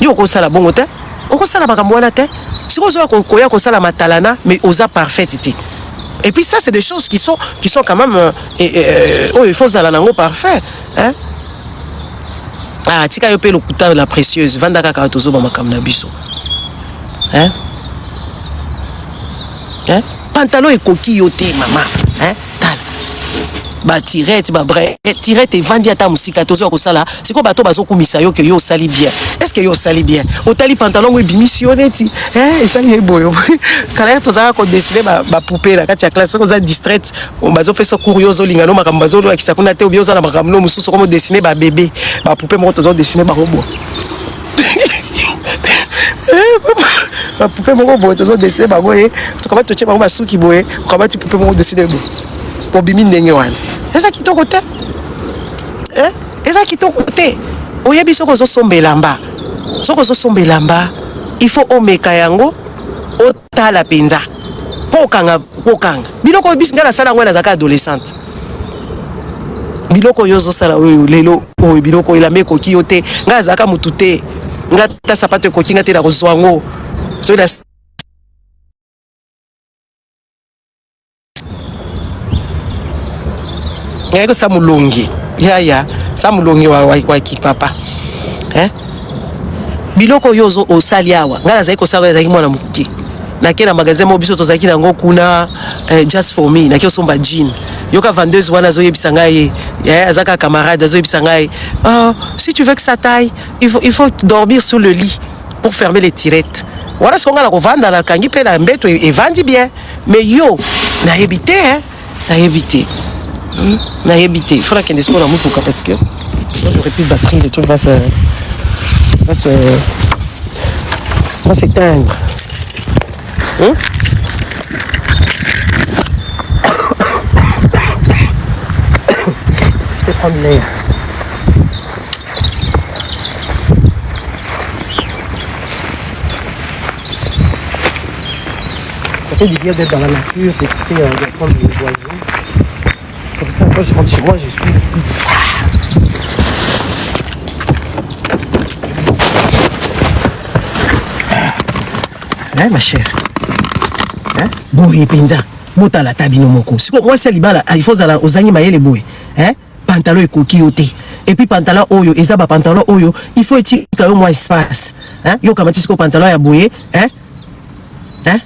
yo okosala bongo te okosala makambo wana te si vous avez koya kosala matalana mais osa parfaite te et puis ça c'est des choses qui sont quand même il faut zala nango parfait tika yo pe lokuta la précieuse vanda kaka tozo ba makambo na biso Hein? Pantalon et coquille au thé, maman. Hein? Tal. Ba tirette, ba vrai. Tirette et vandi à ta musique, tozo ko sala. C'est quoi bato bazo kumisa yo que yo sali bien. Est-ce que yo sali bien? O tali pantalon we bimissionné ti. Hein? Et ça y boyo. Kala to za ko dessiner ba poupée la katia classe ko za distraite. On bazo fait so curioso lingano makambazo lo akisa kuna te obioza na makamno mususu ko dessiner ba bébé. Ba poupée mo tozo dessiner ba robot. Ba poupée mo robot tozo dessiner ba boye. To kaba to che ba suki boye. Kaba ti poupée mo dessiner bo. Pour bimi ndenge wana. Eza ki to côté. Hein? Eza ki to côté. Oyebi soko zo sombelamba. Soko zo sombelamba. Il faut omeka yango otala penza. Pokang. Biloko bisinga la sala ngwana zaka adolescente. Biloko yozo sala oyo lelo oyo biloko ila meko ki yote. Nga zaka mutute. Nga ta sapato ko kinga te la kozwango. So la Yako samulongi. Ya. Samulongi wa kipapa. Eh? Biloko yozo osali awa. Ngala zai ko sala zai mwana muki. Na kena magasin mo biso tozaki nango kuna just for me. Na kio somba jean. Yoka vendeuse wana zo yebisa ngai. Ya azaka camarade zo yebisa ngai. Si tu veux que ça taille, il faut dormir sous le lit pour fermer les tirettes. Voilà ce qu'on a la revendre la kangi pe la mbeto et vend bien. Mais yo, na évité hein. Na évité. Il faut qu'il y ait des scores dans mon pouka parce que j'aurais plus de batterie, le truc va s'éteindre. Je vais prendre l'air. Ça fait du bien d'être dans la nature, d'écouter, de prendre les oiseaux. Comme ça, quand je rentre chez moi, je suis tout ça. Hein, ma chère? Hein? Boye penza. Mota la tabino moko. Si moi c'est libala, il faut zala ozangi mayele boye. Hein? Pantalon et coquille oté. Et puis pantalon oyo, ezaba pantalon oyo, il faut etika yo moins espace. Hein? Yo kamati siko pantalon ya boye, hein? Hein?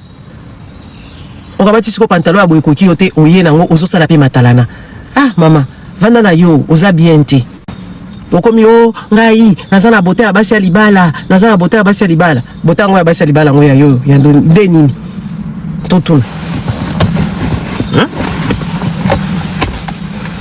On va mettre ce pantalon à boye coquille oté oye nango ozo sala pe matalana. Ah maman, vanda na yo oza bien te. Okomi o ngai nazana bote ya basi ya libala, nazana bote ya basi ya libala. Bote ngo ya basi ya libala ngo ya yo ya ndenini. Totun. Hein?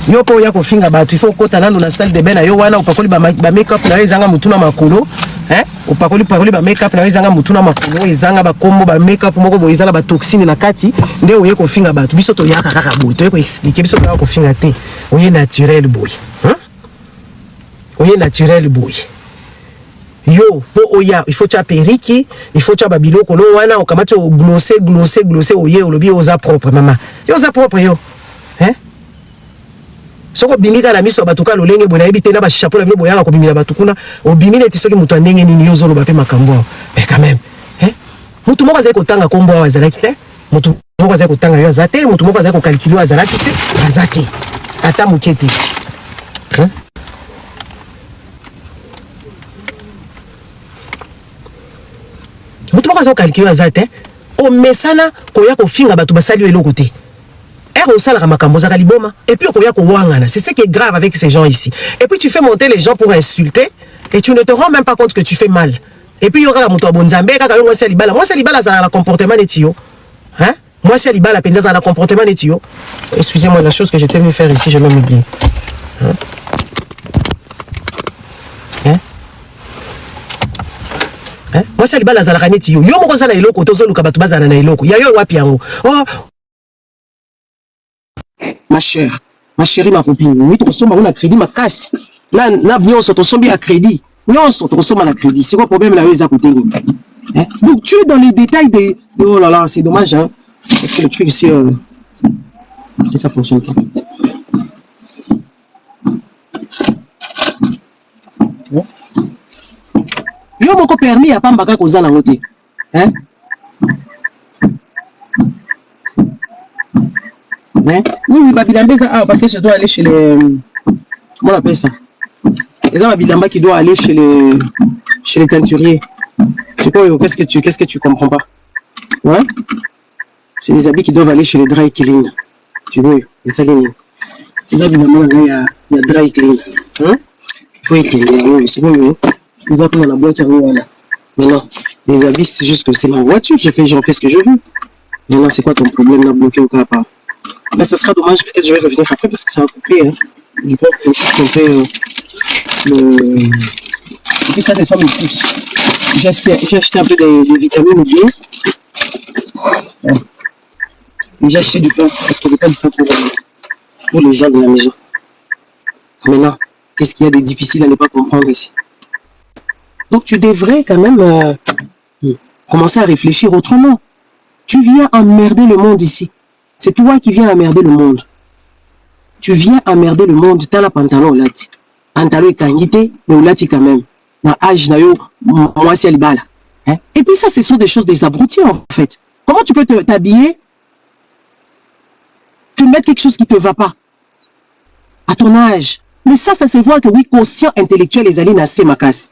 Yo po ya ko finga batu, il faut kota nando na salle de bain na yo wana upakoli ba make-up na yo ezanga mutuna makolo. Hein? Upakoli ba make-up na yo ezanga mutuna makolo, ezanga ba kombo ba make-up moko bo ezanga ba toxine na kati, nde oye ko finga batu. Biso to yaka kaka boy, to ye ko expliquer biso to ko finga te. Oye naturel boy. Hein? Oye naturel boy. Yo, po oya, il faut tu periki, il faut tu babilo kono wana okamati o glosser oye olobi oza propre maman. Yo oza propre yo. Hein? Soko bimika na miso batuka lolenge bona ebite na ba chapeau na bino boyaka ko bimina batukuna obimine ti soki mutu ndenge nini yo zolo ba pe makambo. Mais quand même, hein? Mutu moko azali kotanga kombo wa azalaki te. Mutu moko azali kotanga yo azate, mutu moko azali ko calculer azalaki te, azate. Ata mukete. Hein? Mutu moko azali ko calculer azate. O mesana koya ko finga batu basali eloko te. Et puis c'est ce qui est grave avec ces gens ici. Et puis tu fais monter les gens pour insulter et tu ne te rends même pas compte que tu fais mal. Et puis il y aura mon toit bonzambe, moi c'est libala ça a un comportement netio. Hein? Moi c'est libala penza ça a un comportement netio. Excusez-moi, la chose que j'étais venu faire ici, je m'ai oublié. Hein? Hein? Hein? Moi c'est libala ça a un netio. Yo mo zala iloko tozo luka batu bazana na iloko. Ya yo wapi yango. Oh ma chère, ma chérie, ma copine, oui, tu consommes un crédit, ma casse. Là, on se consomme à crédit. On se consomme à crédit. C'est quoi le problème là, à côté? Hein? Donc, tu es dans les détails de. Oh là là, c'est dommage, hein. Parce que le truc ici, ça fonctionne pas. Yo, mon permis, à pas m'baka koza na côté. Hein? Hein? Oui, parce que je dois aller chez les... Comment on appelle ça? Les hommes qui doivent aller chez les teinturiers. C'est quoi? Qu'est-ce que tu comprends pas? Ouais? C'est les habits qui doivent aller chez les dry clean. Tu vois, les salines. Les habits, il y a dry clean. Hein? Il faut équilibrer. C'est bon, nous avons la boîte à voilà. Mais non, les habits, c'est juste que c'est ma voiture. J'en fais ce que je veux. Maintenant, c'est quoi ton problème là, bloqué au cas pas? Mais ça sera dommage. Peut-être je vais revenir après parce que ça va couper. Hein. Je pense que je vais compter le. Et puis ça, c'est sur mes pouces. J'ai acheté un peu de vitamines B. Ouais. J'ai acheté du pain parce qu'il n'y avait pas de pain pour les gens de la maison. Maintenant, qu'est-ce qu'il y a de difficile à ne pas comprendre ici? Donc tu devrais quand même commencer à réfléchir autrement. Tu viens emmerder le monde ici. C'est toi qui viens emmerder le monde. Tu viens emmerder le monde. Tu as la pantalon là. Pantalon est kangité, mais là quand même. Dans l'âge, moi c'est le bal. Et puis ça, ce sont des choses des abrutis en fait. Comment tu peux t'habiller, te mettre quelque chose qui ne te va pas à ton âge? Mais ça se voit que oui, conscient intellectuel les alliés nascent ma casse.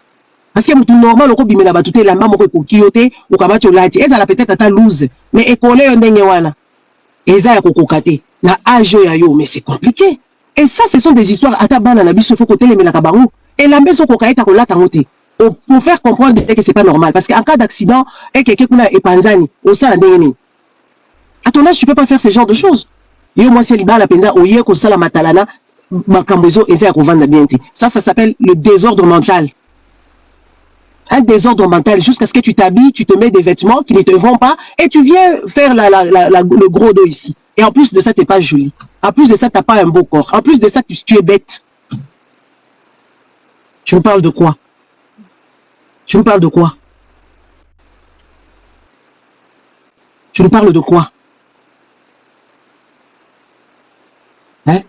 Parce que tout normal, on peut la batute la maman ko kiote ou kamacho lati. Eza la peut-être ata loose, mais école on ndenge wana. Eza ya kokokate. Na âge ya yo, mais c'est compliqué. Et ça, ce sont des histoires ata bana na biso faut côté les melaka bango. Et la maison kokaita ko lata ngote. Pour faire comprendre que c'est pas normal. Parce qu'en cas d'accident, et quelqu'un kuna epanzani, au sein ndenge. À ton âge, tu peux pas faire ce genre de choses. Yo moi c'est liba la penda oye ko sala matalana makambezo eza ya kovanda bien te. Ça s'appelle le désordre mental. Un désordre mental jusqu'à ce que tu t'habilles, tu te mets des vêtements qui ne te vont pas et tu viens faire le gros dos ici. Et en plus de ça, tu n'es pas jolie. En plus de ça, tu n'as pas un beau corps. En plus de ça, tu es bête. Tu nous parles de quoi? Tu nous parles de quoi? Tu nous parles de quoi? Hein?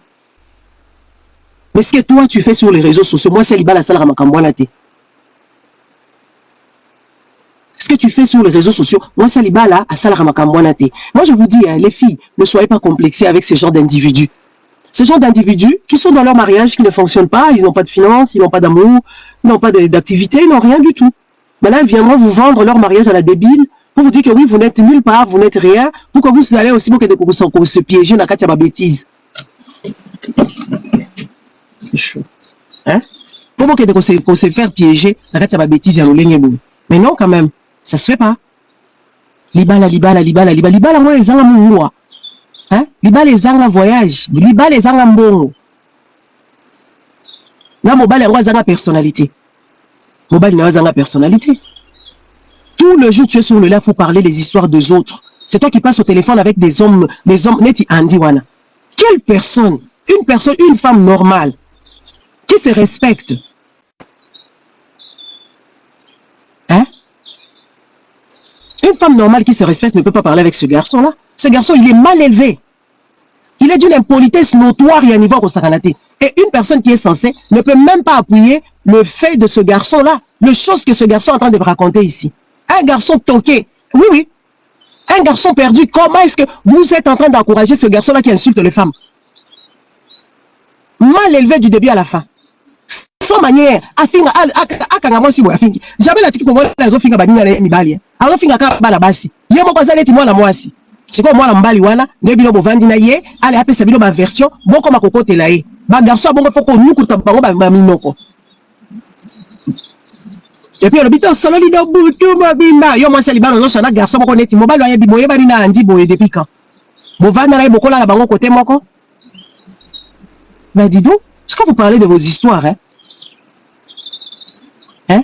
Mais ce que toi, tu fais sur les réseaux sociaux, moi, c'est l'ibala sala ramakambouana te. Ce que tu fais sur les réseaux sociaux, moi, c'est l'ibala à sala ramakambouana te. Moi, je vous dis, hein, les filles, ne soyez pas complexées avec ce genre d'individus. Ce genre d'individus qui sont dans leur mariage, qui ne fonctionnent pas, ils n'ont pas de finances, ils n'ont pas d'amour, ils n'ont pas d'activité, ils n'ont rien du tout. Maintenant, ils viendront vous vendre leur mariage à la débile pour vous dire que oui, vous n'êtes nulle part, vous n'êtes rien, pour que vous allez aussi pour que vous se piéger dans la carte à ma bêtise. C'est chaud. Hein? Pour que se faire piéger dans la carte à ma bêtise, mais non, quand même, ça se fait pas. Libala, moi, les gens m'ont hein? Liba les ans voyage, liba les ans mbongo. Na mobile yango azanga personnalité. Mobile na azanga personnalité. Tout le jour tu es sur le live pour parler des histoires des autres. C'est toi qui passes au téléphone avec des hommes neti andi wana. Quelle personne, une femme normale qui se respecte. Hein? Une femme normale qui se respecte ne peut pas parler avec ce garçon-là. Ce garçon, il est mal élevé. Il est d'une impolitesse notoire et à niveau au Saranate. Et une personne qui est censée ne peut même pas appuyer le fait de ce garçon-là. Le chose que ce garçon est en train de me raconter ici. Un garçon toqué. Oui, oui. Un garçon perdu. Comment est-ce que vous êtes en train d'encourager ce garçon-là qui insulte les femmes? Mal élevé du début à la fin. Sans manière. Jamais la tiki pour moi, les autres finga badinga les mibali. Alors finga ka bala basi. Yemo kwa zaleti mwana mwasi. C'est comme moi la mbali wana, ndebilo bovandi na ye, ale apesa bilo ba version, boko makoko la ye. Ba garçon bongo foko nukuta bango ba minoko. Et puis le bito saloli do butu mabimba. Yo moi sali balo zo na garçon boko neti mobile ya biboye bali na andi boye depuis quand? Bovanda na ye boko la bango côté moko. Mais dis donc, est-ce que vous parlez de vos histoires, hein? Hein?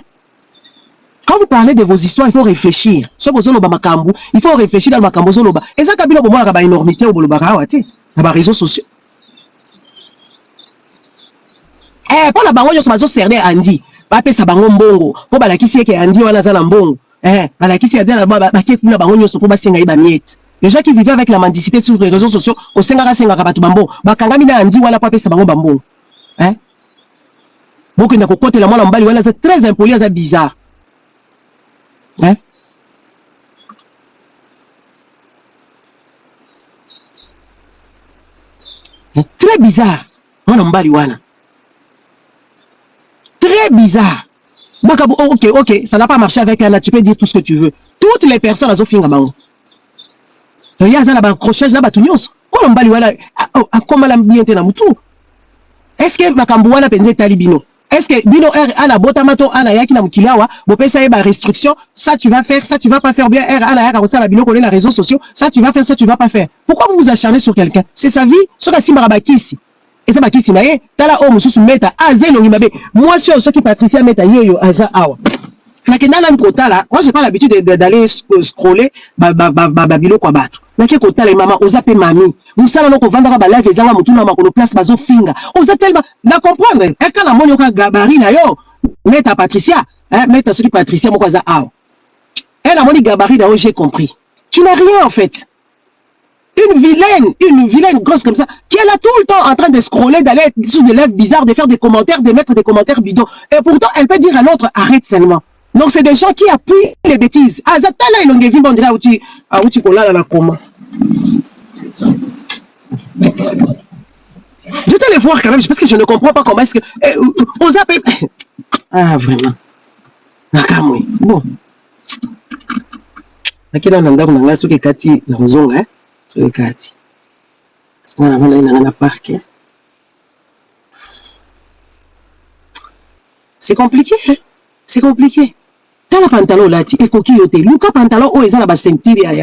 Quand vous parlez de vos histoires, il faut réfléchir. Il faut réfléchir dans le makambo zoloba. Et ça, kabilo bomo la ba énormité au bolobara wate, na réseaux sociaux. Pour la bango yo somazo cerner andi, ba pesa bango mbongo, po ba la kisi ke andi wana za na mbongo. Ba la kisi adela ba ke kuna bango nyoso po ba senga iba miette. Les gens qui vivaient avec la mendicité sur les réseaux sociaux, au senga batu bambo, ba kangami na andi wana po pesa bango bambo. Hein? Boko na kokote la mwana mbali wana c'est très impoli, c'est bizarre. Hein? Très bizarre. Très bizarre. Ok, ça n'a pas marché avec Anna, tu peux dire tout ce que tu veux. Toutes les personnes à Zofinga Mango. il y a un accrochage là, batunios. Quand on va lui voilà, comment la bien na mutu. Est-ce que Makambouana pense talibino? Est-ce que bino à la botamato à la yaki na mukilawa, bo pesa eba restriction, ça tu vas faire, ça tu vas pas faire bien, à la yaka aussi la bino connaît les réseaux sociaux, ça tu vas faire, ça tu vas pas faire. Pourquoi vous vous acharnez sur quelqu'un? C'est sa vie, sur la simbarabakisi. Et ça bakisi na ye, tala o mususu meta, azelo ngimabe. Moi sur ceux qui Patricia meta yeyo aza awa. Moi j'ai pas l'habitude d'aller scroller babilo kwa bato. Nake kotala mama ozape mami. Musala no ko vanda ba live ezanga mutuna makono place bazo finga. Oza tellement na comprendre. Eka na monyo ka gabarit na yo. Meta Patricia, hein, meta soki Patricia moko za awa. Elle a moni gabarit na yo, j'ai compris. Tu n'as rien en fait. Une vilaine grosse comme ça, qui est là tout le temps en train de scroller, d'aller sous des lèvres bizarres, de faire des commentaires, de mettre des commentaires bidons. Et pourtant, elle peut dire à l'autre, arrête seulement. Donc, c'est des gens qui appuient les bêtises. Ah, Zatala et Longevi, on dirait, Outi Kola, la coma. Je vais les voir quand même, parce que je ne comprends pas comment est-ce que. Aux appels. Ah, vraiment. Nakamwe. Bon. Nakina nanda kunanga suke kati na mzonga, suke kati. Sima na vana ina parc. C'est compliqué, hein? C'est compliqué. T'as le pantalon là, tu es coquille au thé. Luka pantalon, oh, ils ont la ceinture, il y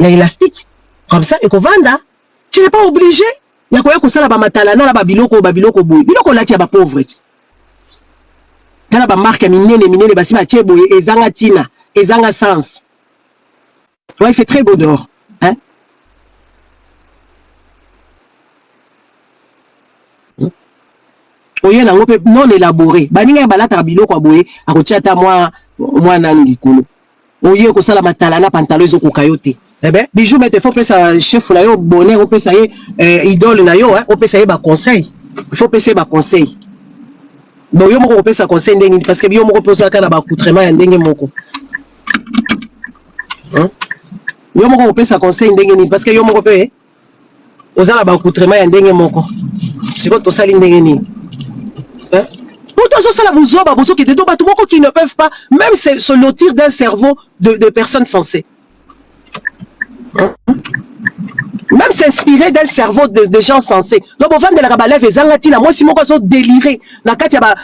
a élastique. Comme ça, et qu'on vende, tu n'es pas obligé. Il y a quoi que ça là, matalana, là, biloko boy. Biloko là, tu es pauvre. T'as la marque minene, basi ba tiebo, et zanga tina, et zanga sens. Ouais, il fait très beau dehors. Hein? Oye na ngope non élaboré. Baninga balata biloko aboye, akotiata moi nani likolo. Oye ko sala matalana pantalon ezoko kayote. Eh ben, bijou mette faut pesa chef na yo bonnet, o pesa ye idole na yo, hein, o pesa ye ba conseil. Il faut pesa ba conseil. Bon yo moko pesa conseil ndenge parce que yo moko pesa kana ba accoutrement ya ndenge moko. Hein? Yo moko pesa conseil ndenge ni parce que yo moko pe ozala ba accoutrement ya ndenge moko. Siko to sali ndenge ni. Hein? Pourtant, ça, la bouzoba, qui ne peuvent pas même se lotir d'un cerveau de personnes sensées. Hein? Même s'inspirer d'un cerveau de gens sensés. Donc, on va de la rabalève et zangatina. Moi, si mon gosse déliré, na katia ba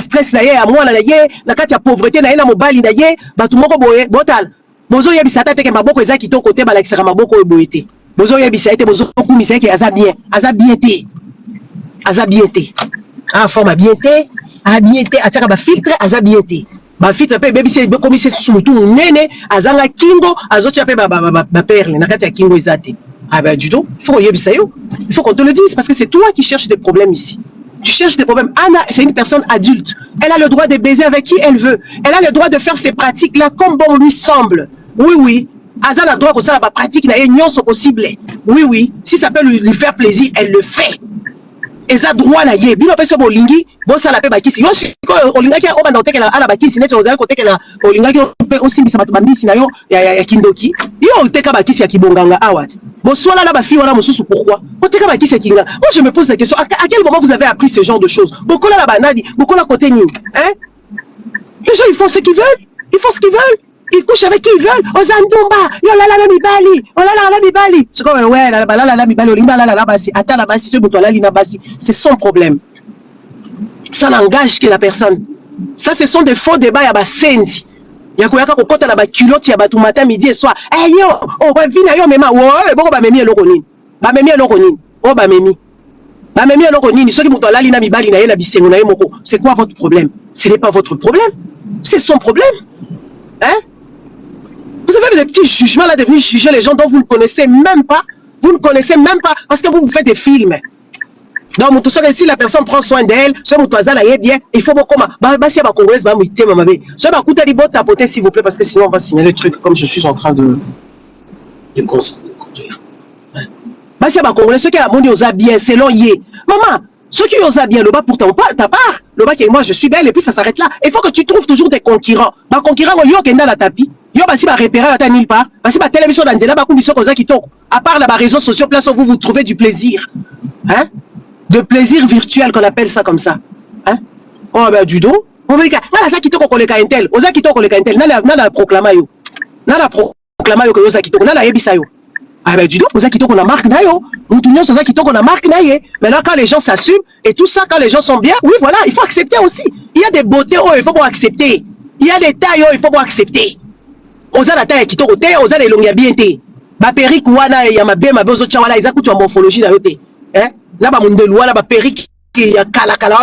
stress na ye, à moi na ye, na katia pauvreté na ye, na mobali na ye, ba tout moko boye, botal. Bozo yebisata teke maboko eza ki to côté ba la maboko e boyete. Bozo yebisata bozo kumisa ki azabienté. Azabienté. Ah, forme à bienté, à ba filtre, azabienté. Ba filtre pe baby c'est comme c'est sous tout nene, azanga kingo, azotia pe ba perle, na kati ya kingo ezate. Ah ben du tout, il faut il faut qu'on te le dise parce que c'est toi qui cherches des problèmes ici. Tu cherches des problèmes. Anna, c'est une personne adulte. Elle a le droit de baiser avec qui elle veut. Elle a le droit de faire ses pratiques là comme bon lui semble. Oui. Azana a le droit que ça la pratique na union possible. Oui. Si ça peut lui faire plaisir, elle le fait. Et ça droit na ye. Bino peso bolingi, bon ça la pe bakisi. Yo ko olingaki o banda otekela ala bakisi neto ozali ko tekela olingaki pe aussi bisa batu bambisi na yo ya kindoki. Yo oteka bakisi ya kibonganga awati. Bon soit là ba fi wana mususu pourquoi? Oteka bakisi ya kinga. Moi je me pose la question à quel moment vous avez appris ce genre de choses? Beaucoup là la banadi, beaucoup là côté ni. Hein? Les gens ils font ce qu'ils veulent. Ils font ce qu'ils veulent. Ils couchent avec qui ils veulent. Ozandumba, yo la mibali, la mibali. C'est comme ouais, la mibali, olimba la basi, ata la basi, ce bouton là lina basi. C'est son problème. Ça n'engage que la personne. Ça ce sont des faux débats ya ba sensi. Ya koyaka kokota na ba culotte ya batu matin midi et soir. Eh yo, on va vina yo mema, ouais, boko ba memi eloko nini. Ba memi eloko nini. Oh ba memi. Ba memi eloko nini. Soki bouton là lina mibali na ye na bisengo na ye moko. C'est quoi votre problème? Ce n'est pas votre problème. C'est son problème. Hein? Vous avez des petits jugements là de venir juger les gens dont vous ne connaissez même pas. Vous ne connaissez même pas parce que vous faites des films. Donc, si la personne prend soin d'elle, bien, il faut beaucoup. Si ma congolaise va m'écouter, ma bébé. Je vais m'écouter les bottes tapoter s'il vous plaît parce que sinon on va signaler le truc comme je suis en train de construire. Si ma congolaise, ceux qui ont monté aux bien, c'est l'on y est. Maman, ceux qui osent bien, le bas pour ta part, le bas qui est moi je suis belle et puis ça s'arrête là. Il faut que tu trouves toujours des concurrents. Ma concurrent, yo qui est dans la tapis. Yo basi ba repérer à nulle part. Basi ba télévision dans nzela ba kumbiso koza kitoko. À part la réseaux sociaux place où vous trouvez du plaisir. Hein? De plaisir virtuel qu'on appelle ça comme ça. Hein? Oh ben du dos. On veut que na ça kitoko koleka intel. Oza kitoko koleka intel. Na la proclama yo. Na la proclama yo que oza kitoko. Na la yebisa yo. Ah ben du coup, vous avez quitté qu'on a marque nayo. Vous tournez sur ça quitté qu'on a marque naye. Maintenant quand les gens s'assument et tout ça, quand les gens sont bien, oui voilà, il faut accepter aussi. Il y a des beautés où il faut pas accepter. Il y a des tailles où il faut pas accepter. Oza la taille quitté côté, oza les longues bien té. Ba perique wana ya mabe mabezo tchawala ils akutu en morphologie na yote. Hein? Là ba mundelu wana ba perique qui ya kala kala.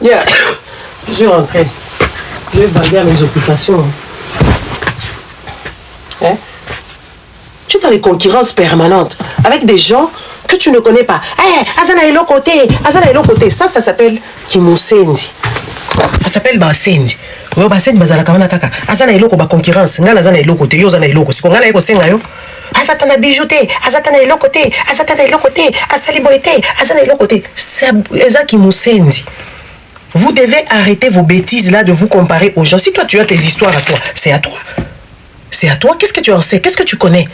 Yeah. Je suis rentré. Je vais vaguer à mes occupations. Hein? Tu es dans les concurrences permanentes avec des gens que tu ne connais pas. Hey, Azana est l'autre côté. Azana est l'autre côté. Ça s'appelle Kimosendi. Ça s'appelle Basendi. Oui, Basendi, Bazala Kamana Kaka. Azana est l'autre concurrence. Ngana Azana est l'autre côté. Yo Azana est l'autre côté. Si on a l'autre côté, Azatana bijouté, Azatana est l'autre côté, Azatana est l'autre côté, Asaliboité, Azana est l'autre côté. C'est ça Kimosendi. Vous devez arrêter vos bêtises là de vous comparer aux gens. Si toi tu as tes histoires à toi, c'est à toi. C'est à toi. Qu'est-ce que tu en sais? Qu'est-ce que tu connais?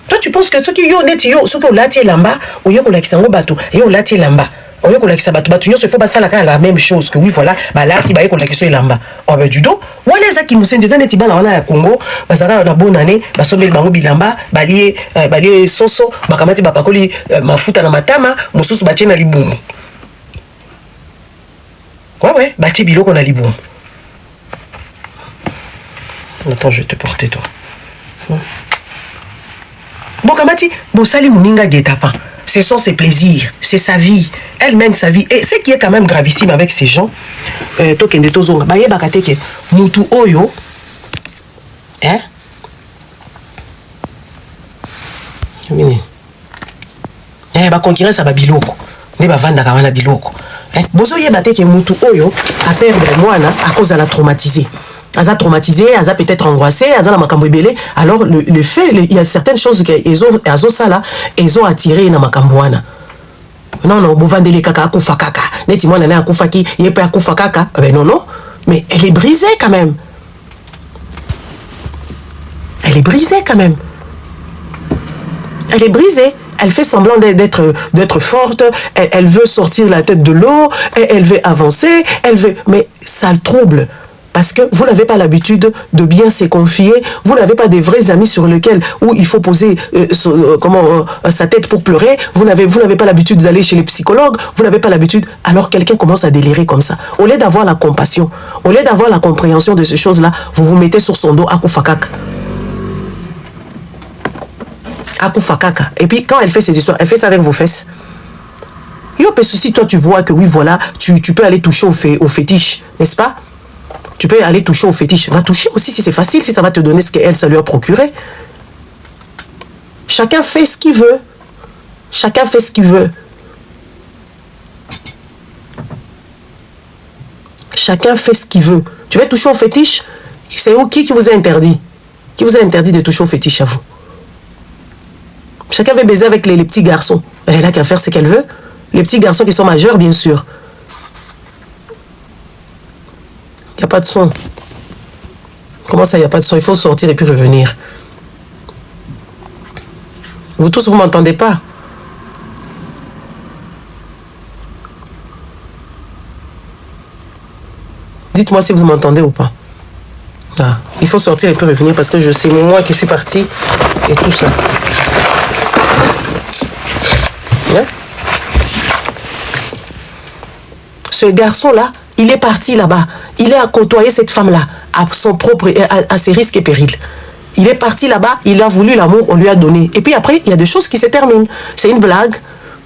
Toi tu penses que ceux qui ont net yo, ceux qui ont lati lamba, ou yo la kisango bato, yo lati lamba. Ou yo la kisabato bato, il faut pas ça la même chose que oui voilà, bah lati ba yo la kiso lamba. Oh ben du dos, wala za ki musenze za neti bana wana ya Congo, bazara na bonne année, ba sombeli bango bilamba, balié soso, bakamati ba pakoli mafuta na matama, mususu ba na libumu. Ouais, bâti biloko na liboum. Attends, je vais te porter toi. Bon, Kamati, bon, sali mouninga guetapa. Ce sont ses plaisirs, c'est sa vie. Elle mène sa vie. Et ce qui est quand même gravissime avec ces gens, tokende tozonga, ba yebaka te ke mutu oyo, hein? Ba concurrence ba biloko. Ne ba vanda ka wana biloko. Bozo yeba te ke mutu oyo a perdre mwana à cause de la traumatisée. Aza traumatisé, aza peut-être angoissé, aza na makambo ebele. Alors le fait, il y a certaines choses que azo sala, ils ont attiré na makambo wana. Non non, bovandele kaka akufa kaka. Neti mwana na akufa ki, yepe akufa kaka. Ben non non, mais elle est brisée quand même. Elle est brisée quand même. Elle est brisée. Elle fait semblant d'être forte, elle veut sortir la tête de l'eau, elle veut avancer, elle veut... Mais ça le trouble. Parce que vous n'avez pas l'habitude de bien se confier, vous n'avez pas des vrais amis sur lesquels où il faut poser sa tête pour pleurer, vous n'avez pas l'habitude d'aller chez les psychologues, vous n'avez pas l'habitude, alors quelqu'un commence à délirer comme ça. Au lieu d'avoir la compassion, au lieu d'avoir la compréhension de ces choses-là, vous vous mettez sur son dos à koufakak. Akufakaka. Et puis quand elle fait ses histoires, elle fait ça avec vos fesses. Yo, parce que si toi tu vois que oui, voilà, tu peux aller toucher au fétiche, n'est-ce pas? Tu peux aller toucher au fétiche. Va toucher aussi si c'est facile, si ça va te donner ce qu'elle, ça lui a procuré. Chacun fait ce qu'il veut. Chacun fait ce qu'il veut. Chacun fait ce qu'il veut. Tu veux toucher au fétiche? C'est où qui vous a interdit? Qui vous a interdit de toucher au fétiche à vous? Chacun veut baiser avec les petits garçons. Elle a qu'à faire ce qu'elle veut. Les petits garçons qui sont majeurs, bien sûr. Il n'y a pas de son. Comment ça, il n'y a pas de son? Il faut sortir et puis revenir. Vous tous, vous ne m'entendez pas? Dites-moi si vous m'entendez ou pas. Ah, il faut sortir et puis revenir parce que je sais, moi qui suis parti et tout ça. Hein? Ce garçon-là, il est parti là-bas. Il est à côtoyer cette femme-là à son propre, à ses risques et périls. Il est parti là-bas, il a voulu l'amour, on lui a donné. Et puis après, il y a des choses qui se terminent. C'est une blague.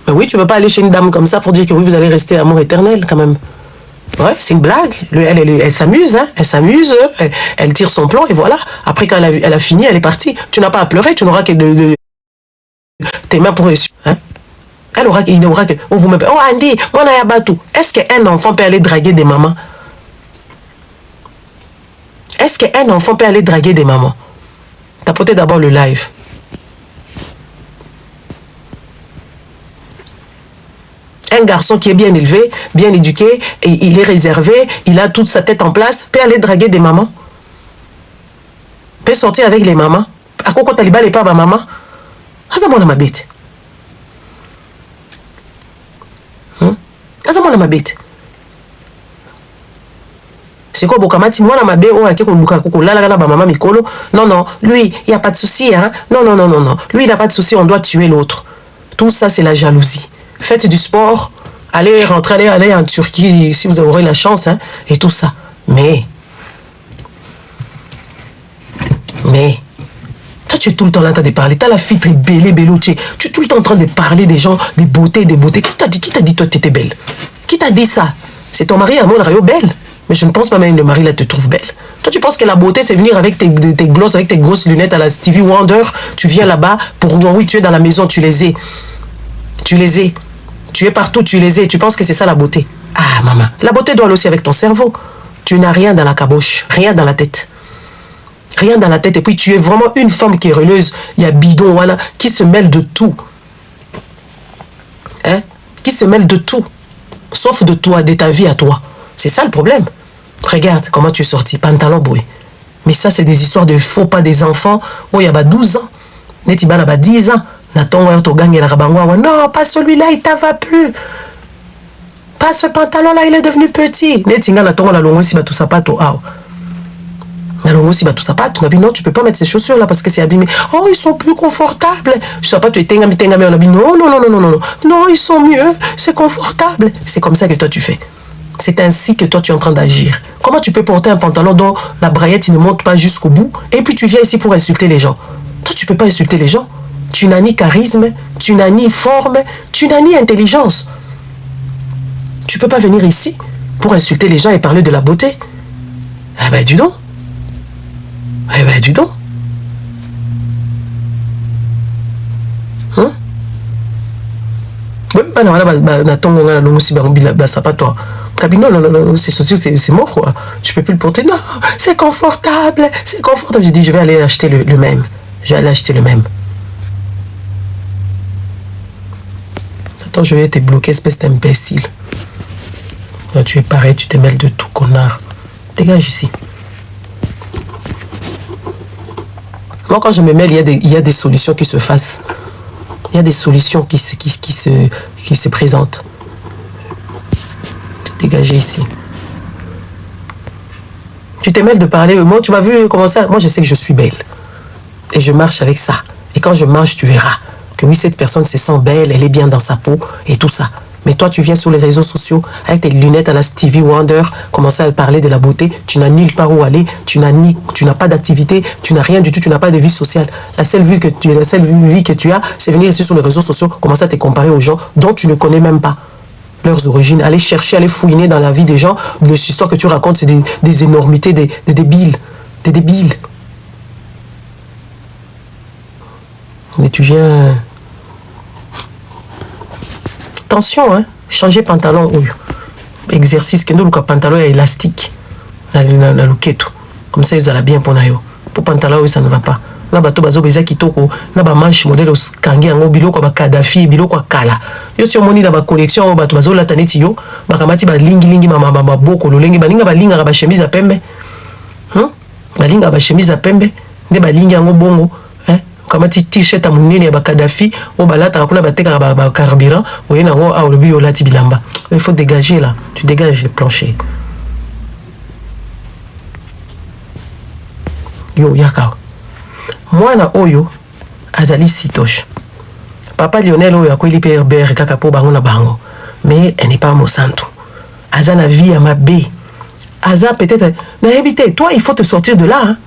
Mais oui, tu ne veux pas aller chez une dame comme ça pour dire que oui, vous allez rester amour éternel quand même. Ouais, c'est une blague. Elle s'amuse, hein. Elle s'amuse, elle tire son plan et voilà. Après, quand elle a fini, elle est partie. Tu n'as pas à pleurer, tu n'auras que tes mains pour essuyer. Hein? Il n'aura que... Oh, Andy, moi, n'a pas tout. Est-ce qu'un enfant peut aller draguer des mamans? Est-ce qu'un enfant peut aller draguer des mamans? Tapotez d'abord le live. Un garçon qui est bien élevé, bien éduqué, et il est réservé, il a toute sa tête en place, peut aller draguer des mamans. Peut sortir avec les mamans. À quoi Taliban n'est pas ma maman? Azamona ma bête. Azamona ma bête. C'est quoi Bokamati? Moi, ma bête, on a quelque chose là, ma maman Mikolo. Non, non, lui, il n'y a pas de souci, hein. Non, non, non, non, non. Lui, il n'a pas de souci, on doit tuer l'autre. Tout ça, c'est la jalousie. Faites du sport, allez rentrer, allez en Turquie si vous aurez la chance, hein, et tout ça. Mais, toi tu es tout le temps là en train de parler, tu as la fille très belle, tu es tout le temps en train de parler des gens, des beautés. Qui t'a dit toi tu étais belle? Qui t'a dit ça? C'est ton mari à moi, le belle. Mais je ne pense pas même que le mari là te trouve belle. Toi tu penses que la beauté c'est venir avec tes glosses, avec tes grosses lunettes à la Stevie Wonder, tu viens là-bas pour, oui tu es dans la maison, tu les es. Tu es partout, tu les es. Tu penses que c'est ça la beauté? Ah, maman. La beauté doit aller aussi avec ton cerveau. Tu n'as rien dans la caboche, rien dans la tête. Rien dans la tête. Et puis, tu es vraiment une femme qui est heureuse. Il y a bidon, voilà, qui se mêle de tout. Hein? Qui se mêle de tout. Sauf de toi, de ta vie à toi. C'est ça le problème. Regarde comment tu es sorti. Pantalon boué. Mais ça, c'est des histoires de faux pas des enfants. Oh, il y a 12 ans. Netiba, il y a 10 ans. Non, pas celui-là, il t'en va plus. Pas ce pantalon-là, il est devenu petit. Non, tu peux pas mettre ces chaussures-là parce que c'est abîmé. Oh, ils sont plus confortables. Je sais pas, tu es non, non, non, non, non, non. Non, ils sont mieux. C'est confortable. C'est comme ça que toi, tu fais. C'est ainsi que toi, tu es en train d'agir. Comment tu peux porter un pantalon dont la braillette, il ne monte pas jusqu'au bout et puis tu viens ici pour insulter les gens? Toi, tu peux pas insulter les gens. Tu n'as ni charisme, tu n'as ni forme, tu n'as ni intelligence. Tu ne peux pas venir ici pour insulter les gens et parler de la beauté. Ah ben, dis donc. Eh ben, dis donc. Hein? Oui, non, c'est mort, quoi. Tu peux plus le porter. Non, c'est confortable, c'est confortable. J'ai dit, je vais aller acheter le même. Je vais aller acheter le même. Attends, je vais te bloquer, espèce d'imbécile. Là, tu es pareil, tu te mêles de tout, connard. Dégage ici. Moi, quand je me mêle, il y a des solutions qui se fassent. Il y a des solutions qui se présentent. Dégagez ici. Tu te mêles de parler. Moi, tu m'as vu comment ça. Moi, je sais que je suis belle. Et je marche avec ça. Et quand je marche, tu verras que oui, cette personne se sent belle, elle est bien dans sa peau et tout ça. Mais toi, tu viens sur les réseaux sociaux avec tes lunettes à la Stevie Wonder, commencer à parler de la beauté. Tu n'as nulle part où aller, tu n'as pas d'activité, tu n'as rien du tout, tu n'as pas de vie sociale. La seule vie que tu as, c'est venir ici sur les réseaux sociaux, commencer à te comparer aux gens dont tu ne connais même pas leurs origines. Aller chercher, aller fouiner dans la vie des gens. Les histoires que tu racontes, c'est des énormités, des débiles. Des débiles. Mais tu viens... Attention, hein, changer pantalon ou exercice que nous le pantalon est élastique, comme ça ils allaient bien pour nayo. Pour pantalon ça ne va pas. Na bato bazo beza kitoko, na ba manche modèle kangi yango biloko ba Kadhafi biloko kala. Yo si omoni na ba collection bato bazo la taneti yo, ba kamati ba lingi mama boko lolengi ba linga ba chemise à pembe. Ba linga ba chemise à pembe, nde ba lingi yango bongo. Kamati t-shirt à munene ba Kadhafi o balata akuna bateka ba carburant o yena ngo a olobi olati bilamba. Il faut dégager là, tu dégages le plancher. Yo yaka. Mwana oyo azali sitoche. Papa Lionel oyo akweli père kaka po bango na bango. Mais elle n'est pas mosanto. Aza na vie à ma B. Aza peut-être na habité. Toi il faut te sortir de là hein.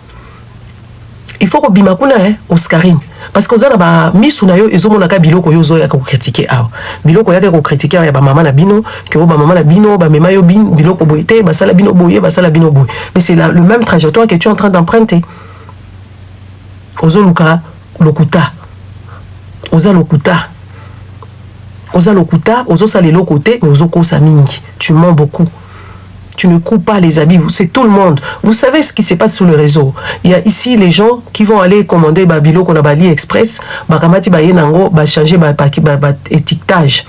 Il faut que bimakuna Oscarine parce que ozana ba misu na yo ezomona ka biloko yo zo ya ko critiquer aw biloko ya ko critiquer ya ba mama na bino que ba mama na bino ba mema yo biloko boyete ba sala bino boye ba sala bino boye mais c'est le même trajectoire que tu es en train d'emprunter. Ozoluka lokuta oza lokuta ozo sala le côté mais ozo kosa mingi tu mens beaucoup. Tu ne coupes pas les habits, c'est tout le monde. Vous savez ce qui se passe sur le réseau. Il y a ici les gens qui vont aller commander Babilo qu'on a Bali Express, Bakamati Bayenango, changer étiquetage.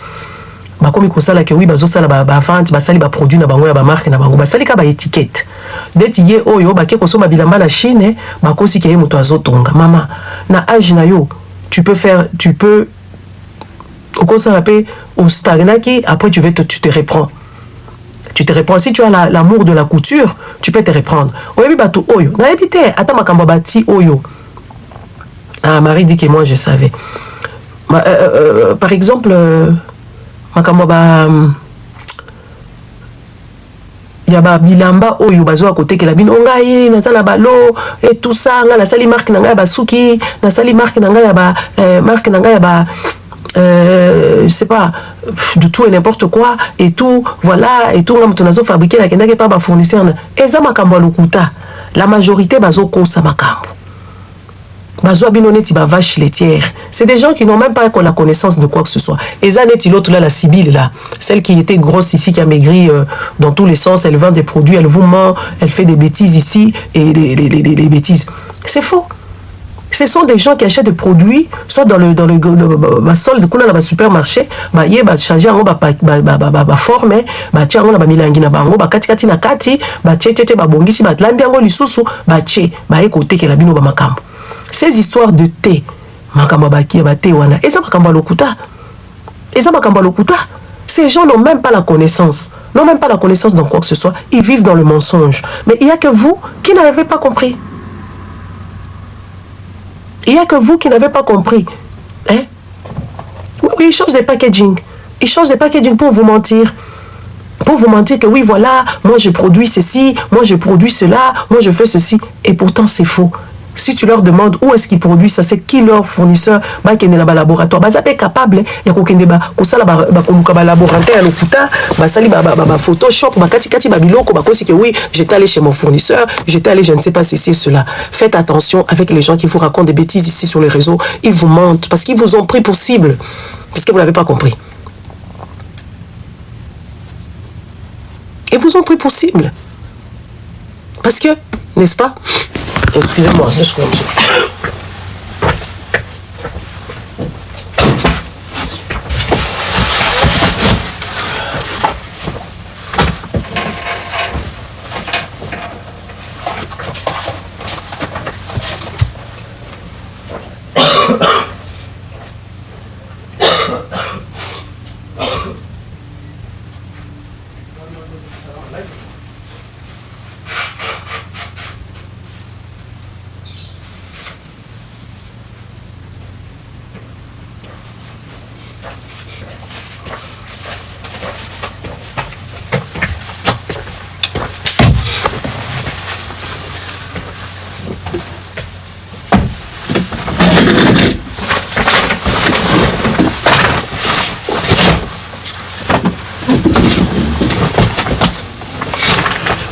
Comme il ça que oui, bazosala ba vente, basali ba produit na bango ya ba marque na bango, basali ka ba étiquette. Deti ye oyo ba ke kosoma bilamba na Chine, ba kosi ke moto azotonga. Mama, na âge na yo, tu peux au conseil au stagnaki, après tu te reprends. Tu te reprends. Si tu as l'amour de la couture, tu peux te reprendre. Oyebi bato oyo. Na ebité, ata makambo bati oyo. Ah, Marie dit que moi je savais. Par exemple, makambo ba ya ba bilamba oyo bazo à côté que la bino ngai na tala balo et tout ça nga na sali marque na ngai ba suki, na sali marque na ngai ya ba marque na ngai ya ba je sais pas, de tout et n'importe quoi, et tout, voilà, et tout, on a fabriqué la kenda pas fournisseur. Et ça, makambo lokuta, la majorité, bazo kosa makambo. Bazo abinoneti ba vache laitière. C'est des gens qui n'ont même pas la connaissance de quoi que ce soit. Et ça, n'est l'autre là, la Sibylle là, celle qui était grosse ici, qui a maigri dans tous les sens, elle vend des produits, elle vous ment, elle fait des bêtises ici, et les bêtises. C'est faux. Ce sont des gens qui achètent des produits, soit dans le solde, dans le supermarché, ils vont changer la forme, ils vont changer milangi na bango, kati na kati, bongisi lambi yango lisusu, ils côté que la bino ba makambo. Ces histoires de thé, makambo baki ba thé wana, et ça makambo lokuta. Et ça makambo lokuta. Ces gens n'ont même pas la connaissance, n'ont même pas la connaissance dans quoi que ce soit, ils vivent dans le mensonge. Mais il n'y a que vous qui n'avez pas compris. Il n'y a que vous qui n'avez pas compris. Hein? Oui, ils changent des packaging. Ils changent des packaging pour vous mentir. Pour vous mentir que oui, voilà, moi je produis ceci, moi je produis cela, moi je fais ceci. Et pourtant c'est faux. si tu leur demandes où est-ce qu'ils produisent ça, c'est qui leur fournisseur, bah qui est dans le laboratoire, bah ça peut être capable, il y a qu'aucun débat, comme ça bah koluka bah laboratoire à l'hôpital, bah sali bah Photoshop, bah kati bah biloko, bah aussi que oui, j'étais allé chez mon fournisseur, j'étais allé je ne sais pas si c'est cela. Faites attention avec les gens qui vous racontent des bêtises ici sur les réseaux, ils vous mentent parce qu'ils vous ont pris pour cible, parce que vous l'avez pas compris. Ils vous ont pris pour cible. Parce que, n'est-ce pas? Excusez-moi, je suis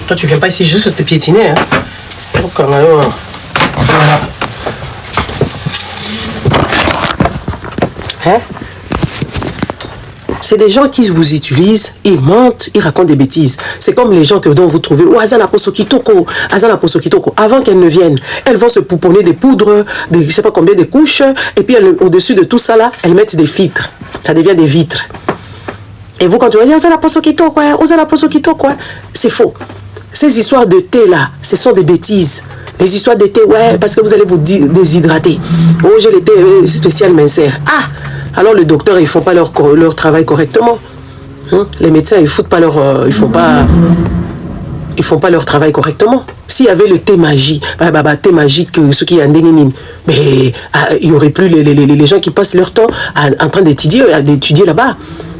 Toi, tu viens pas ici juste te piétiner, hein. Donc, voilà. Hein? C'est des gens qui vous utilisent, ils mentent, ils racontent des bêtises. C'est comme les gens dont vous trouvez, oh, Azana Posokitoko. Avant qu'elles ne viennent, elles vont se pouponner des poudres, je ne sais pas combien de couches, et puis au-dessus de tout ça, là, elles mettent des filtres. Ça devient des vitres. Et vous, quand tu vas dire, Azana Posokitoko, c'est faux. Ces histoires de thé là, ce sont des bêtises. Les histoires de thé, ouais, parce que vous allez vous déshydrater. Oh, j'ai le thé spécial mincère. Ah, alors les docteurs, ils font pas leur travail correctement. Les médecins, ils font pas leur travail correctement. S'il y avait le thé magique, thé magique, ce qui est un dénime, mais il y aurait plus les gens qui passent leur temps en train d'étudier là-bas.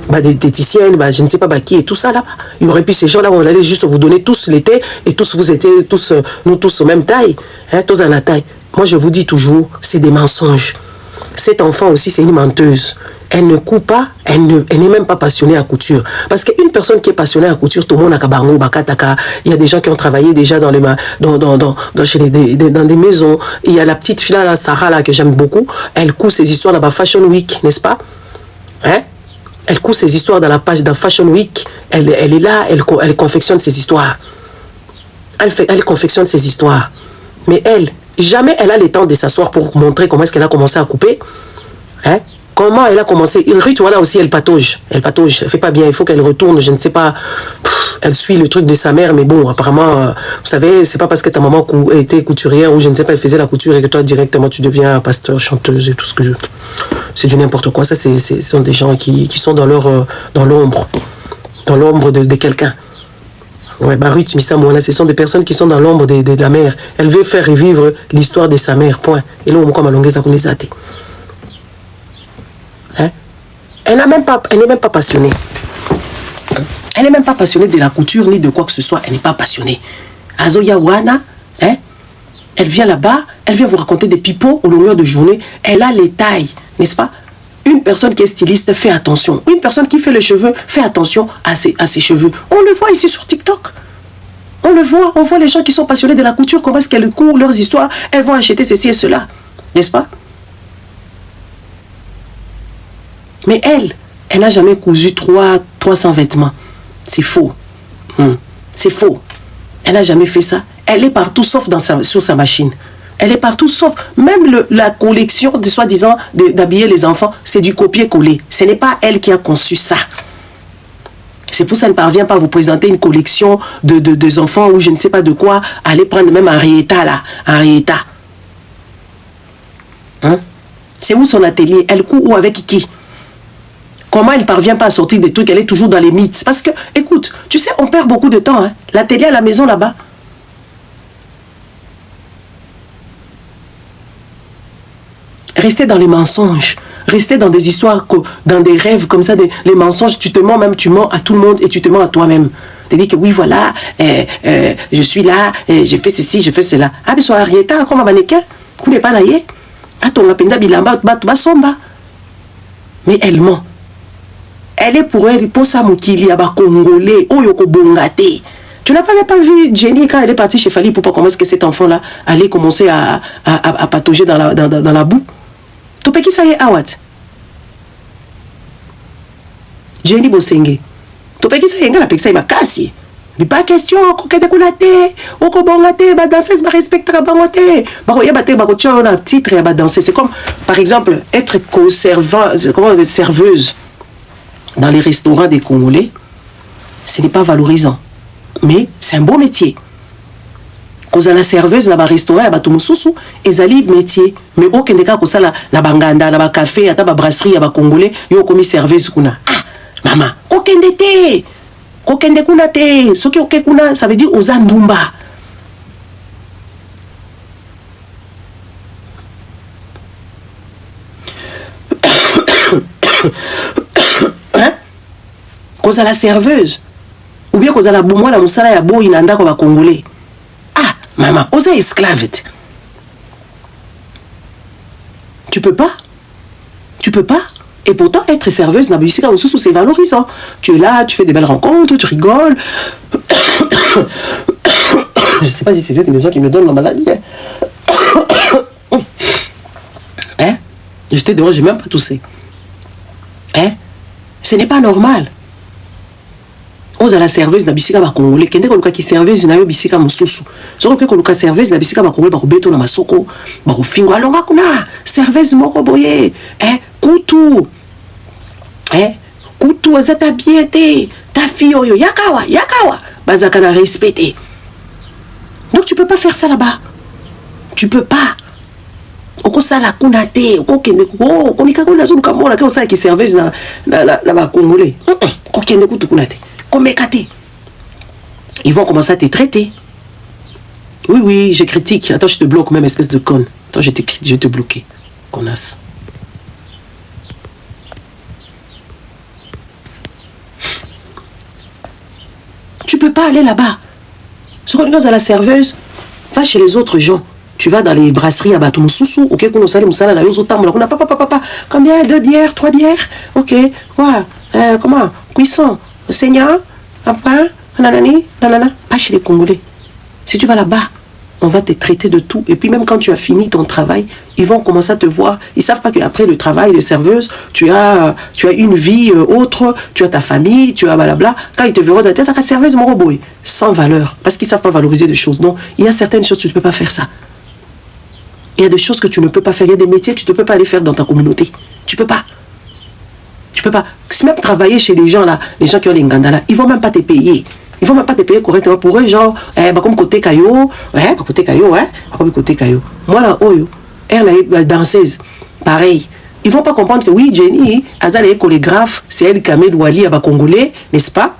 Des diététiciennes, je ne sais pas qui et tout ça là-bas. Il y aurait pu ces gens-là, on allait juste vous donner tous les thés et tous vous étiez nous tous aux mêmes tailles, hein, tous à la taille. Moi je vous dis toujours, c'est des mensonges. Cet enfant aussi c'est une menteuse. Elle ne coupe pas, elle n'est même pas passionnée à couture. Parce qu'une personne qui est passionnée à couture, tout le monde a kabango, bakataka. Il y a des gens qui ont travaillé déjà dans des maisons. Il y a la petite fille là, Sarah là que j'aime beaucoup. Elle coud ses histoires là-bas Fashion Week, n'est-ce pas? Hein? Elle coud ses histoires dans la page de Fashion Week. Elle est là, elle confectionne ses histoires. Elle confectionne ses histoires. Mais jamais elle a le temps de s'asseoir pour montrer comment est-ce qu'elle a commencé à couper. Hein? Comment elle a commencé. Ruth, voilà aussi, elle patauge. Elle fait pas bien. Il faut qu'elle retourne, je ne sais pas. Elle suit le truc de sa mère, mais bon, apparemment, vous savez, c'est pas parce que ta maman était couturière ou je ne sais pas, elle faisait la couture et que toi, directement, tu deviens pasteur, chanteuse et tout ce que... C'est du n'importe quoi. Ça, ce sont des gens qui sont dans l'ombre de quelqu'un. Ouais, Ruth, Missa Moana, ce sont des personnes qui sont dans l'ombre de la mère. Elle veut faire revivre l'histoire de sa mère, point. Et là, on comme à hein? Elle n'est même pas passionnée. Elle n'est même pas passionnée de la couture ni de quoi que ce soit. Elle n'est pas passionnée. Azoya Wana, hein? Elle vient là-bas, elle vient vous raconter des pipeaux au longueur de journée. Elle a les tailles, n'est-ce pas? Une personne qui est styliste, fait attention. Une personne qui fait les cheveux, fait attention à ses cheveux. On le voit ici sur TikTok. On le voit, on voit les gens qui sont passionnés de la couture, comment est-ce qu'elles courent leurs histoires. Elles vont acheter ceci et cela, n'est-ce pas? Mais elle n'a jamais cousu 300 vêtements. C'est faux. C'est faux. Elle n'a jamais fait ça. Elle est partout sauf sur sa machine. Elle est partout sauf... Même la collection de soi-disant d'habiller les enfants, c'est du copier-coller. Ce n'est pas elle qui a conçu ça. C'est pour ça qu'elle ne parvient pas à vous présenter une collection de enfants ou je ne sais pas de quoi. Allez prendre même Henrietta là. Henrietta. Hein? C'est où son atelier? Elle coud ou avec qui? Comment elle ne parvient pas à sortir des trucs? Elle est toujours dans les mythes. Parce que, écoute, tu sais, on perd beaucoup de temps. Hein? L'atelier à la maison là-bas. Restez dans les mensonges. Restez dans des histoires, dans des rêves comme ça. Les mensonges, tu te mens même, tu mens à tout le monde et tu te mens à toi-même. Tu dis que oui, voilà, je suis là, j'ai fait ceci, je fais cela. Ah, mais sur Arietta, comme un mannequin. Koune pas naïe. Attends, la penza bilamba, ba somba. Mais elle ment. Elle est pour elle, pour ça, Moukili, à Congolais, Oyoko Bongate. Tu n'as pas vu Jenny quand elle est partie chez Fali pour pas comment est-ce que cet enfant-là allait commencer à patauger dans la boue. Tu peux qui ça y est, Awat? Jenny Bosenge. Tu peux qui ça y est, la pexa, il m'a cassé. Mais pas question, qu'on de koulate, oko bongate, ba danseuse, ba respecte la bangote. Ba koya bate, ba kocha, on a titre et ba danser. C'est comme, par exemple, être serveuse dans les restaurants des Congolais, ce n'est pas valorisant. Mais c'est un beau métier. Quand la serveuse dans un restaurant, il y a tout mususu, et un métier. Mais aucun des cas, quand la banganda, la café, la brasserie, la Congolais, il y a commis serveuse. Ah, maman, aucun d'été. Aucun de kuna te. Ce qui aucun kuna, ça veut dire aux andumba. Hein? Cause à la serveuse. Ou bien cause à la boumou, la moussala ya bo inanda comme Congolais. Ah, maman, osa esclave. Tu peux pas. Tu peux pas. Et pourtant, être serveuse dans Bissika au sous c'est valorisant. Tu es là, tu fais des belles rencontres, tu rigoles. Je ne sais pas si c'est cette maison qui me donne la maladie. Hein? J'étais dehors, j'ai même pas toussé. Hein? Ce n'est pas normal. On a la serveuse dans Bissika ba Congolais. Kende ko luka ki serveuse na yo Bissika mususu. Soko ke ko luka serveuse na Bissika ba Congolais ba ko beto na masoko. Ba ko fingo alonga kuna. Serveuse moko boye. Hein? Koutou. Hein? Koutou azata biété. Ta fille oyo yakawa. Bazaka na respecté. Donc tu peux pas faire ça là-bas. Tu peux pas. Oko sala kuna te, oko kende ko, ko mika ko na zulu kamona ke osala ki serveuse na ba Congolais. Ko kende ko kuna te. Ko mekate. Ils vont commencer à te traiter. Oui, je critique. Attends, je te bloque même espèce de conne. Attends, je vais te bloquer. Connasse. Tu peux pas aller là-bas. Ce qu'on dit à la serveuse, va chez les autres gens. Tu vas dans les brasseries à Batumususu, ok, qu'on sale musala na yozo tambola, qu'on a papa. Combien? 2 bières, 3 bières? Ok, quoi? Comment? Cuisson, seigneur, après, nanani, nanana, pas chez les Congolais. Si tu vas là-bas, on va te traiter de tout. Et puis même quand tu as fini ton travail, ils vont commencer à te voir. Ils savent pas qu'après le travail de serveuse, tu as une vie autre, tu as ta famille, tu as blabla. Quand ils te verront, tu as serveuse mon robot, sans valeur. Parce qu'ils savent pas valoriser des choses. Non, il y a certaines choses, tu ne peux pas faire ça. Il y a des choses que tu ne peux pas faire. Il y a des métiers que tu ne peux pas aller faire dans ta communauté. Tu peux pas. Tu peux pas. Si même travailler chez les gens là, les gens qui ont les ngandala, ils vont même pas te payer. Ils vont même pas te payer correctement. Pour eux, genre, comme côté caillou, côté caillou, comme côté caillou. Moi là, elle est danseuse. Pareil. Ils vont pas comprendre que oui, Jenny, Azal est chorégraphe, c'est elle qui a mis Wali à Congolais, n'est-ce pas?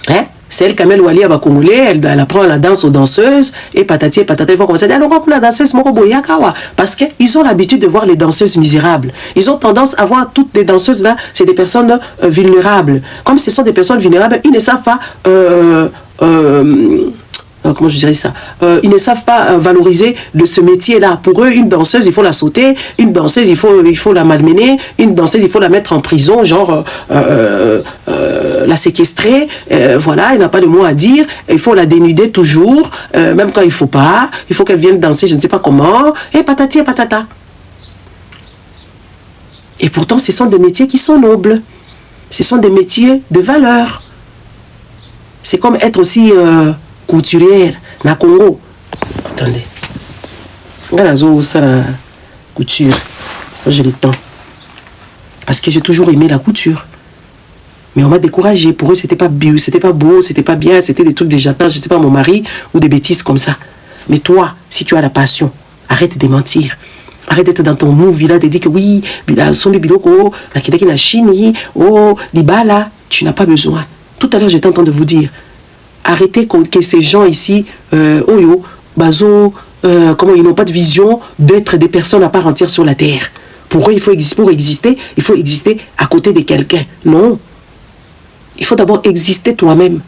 Hein? C'est elle qui a mis Wali à Congolais, elle apprend la danse aux danseuses, et patati et patata, ils vont commencer à dire, alors on la danseuse, parce qu'ils ont l'habitude de voir les danseuses misérables. Ils ont tendance à voir toutes les danseuses là, c'est des personnes vulnérables. Comme ce sont des personnes vulnérables, ils ne savent pas comment je dirais ça, ils ne savent pas valoriser ce métier-là. Pour eux, une danseuse, il faut la sauter, une danseuse, il faut la malmener, une danseuse, il faut la mettre en prison, genre la séquestrer, voilà, elle n'a pas de mot à dire, il faut la dénuder toujours, même quand il faut pas, il faut qu'elle vienne danser, je ne sais pas comment, et patati et patata. Et pourtant, ce sont des métiers qui sont nobles. Ce sont des métiers de valeur. C'est comme être aussi couturière na Congo. Attendez. Regarde ça la couture. Moi j'ai le temps. Parce que j'ai toujours aimé la couture. Mais on m'a découragé. Pour eux, c'était pas beau, c'était pas bien, c'était des trucs de jatin, je sais pas, mon mari, ou des bêtises comme ça. Mais toi, si tu as la passion, arrête de mentir. Arrête d'être dans ton movie là, de dire que oui, son biloko, la kidaki na chini, oh, libala, tu n'as pas besoin. Tout à l'heure, j'étais en train de vous dire, arrêtez que ces gens ici, Oyo, Bazo, comment ils n'ont pas de vision d'être des personnes à part entière sur la terre. Pour eux, pour exister, il faut exister à côté de quelqu'un. Non. Il faut d'abord exister toi-même.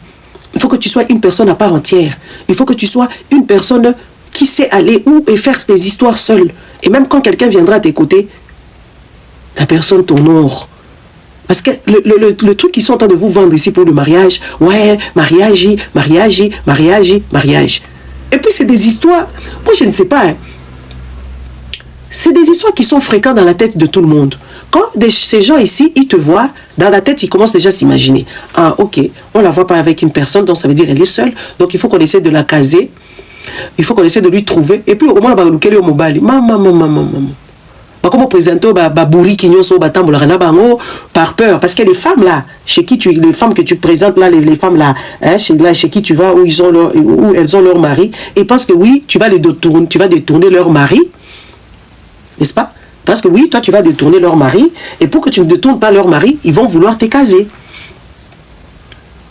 Il faut que tu sois une personne à part entière. Il faut que tu sois une personne qui sait aller où et faire des histoires seul. Et même quand quelqu'un viendra à tes côtés, la personne t'honore. Parce que le truc qu'ils sont en train de vous vendre ici pour le mariage, ouais, mariage. Et puis c'est des histoires, moi je ne sais pas, hein. C'est des histoires qui sont fréquentes dans la tête de tout le monde. Quand ces gens ici, ils te voient, dans la tête, ils commencent déjà à s'imaginer. Ah, ok, on ne la voit pas avec une personne, donc ça veut dire qu'elle est seule. Donc il faut qu'on essaie de la caser. Il faut qu'on essaie de lui trouver. Et puis au moins, on va lui créer au mobile. Maman. Comment présenter bourri qui par peur. Parce que les femmes là, les femmes que tu présentes là, les femmes là, hein, chez qui tu vas, où elles ont leur mari, et pensent que oui, tu vas détourner leur mari. N'est-ce pas? Parce que oui, toi tu vas détourner leur mari, et pour que tu ne détournes pas leur mari, ils vont vouloir te caser.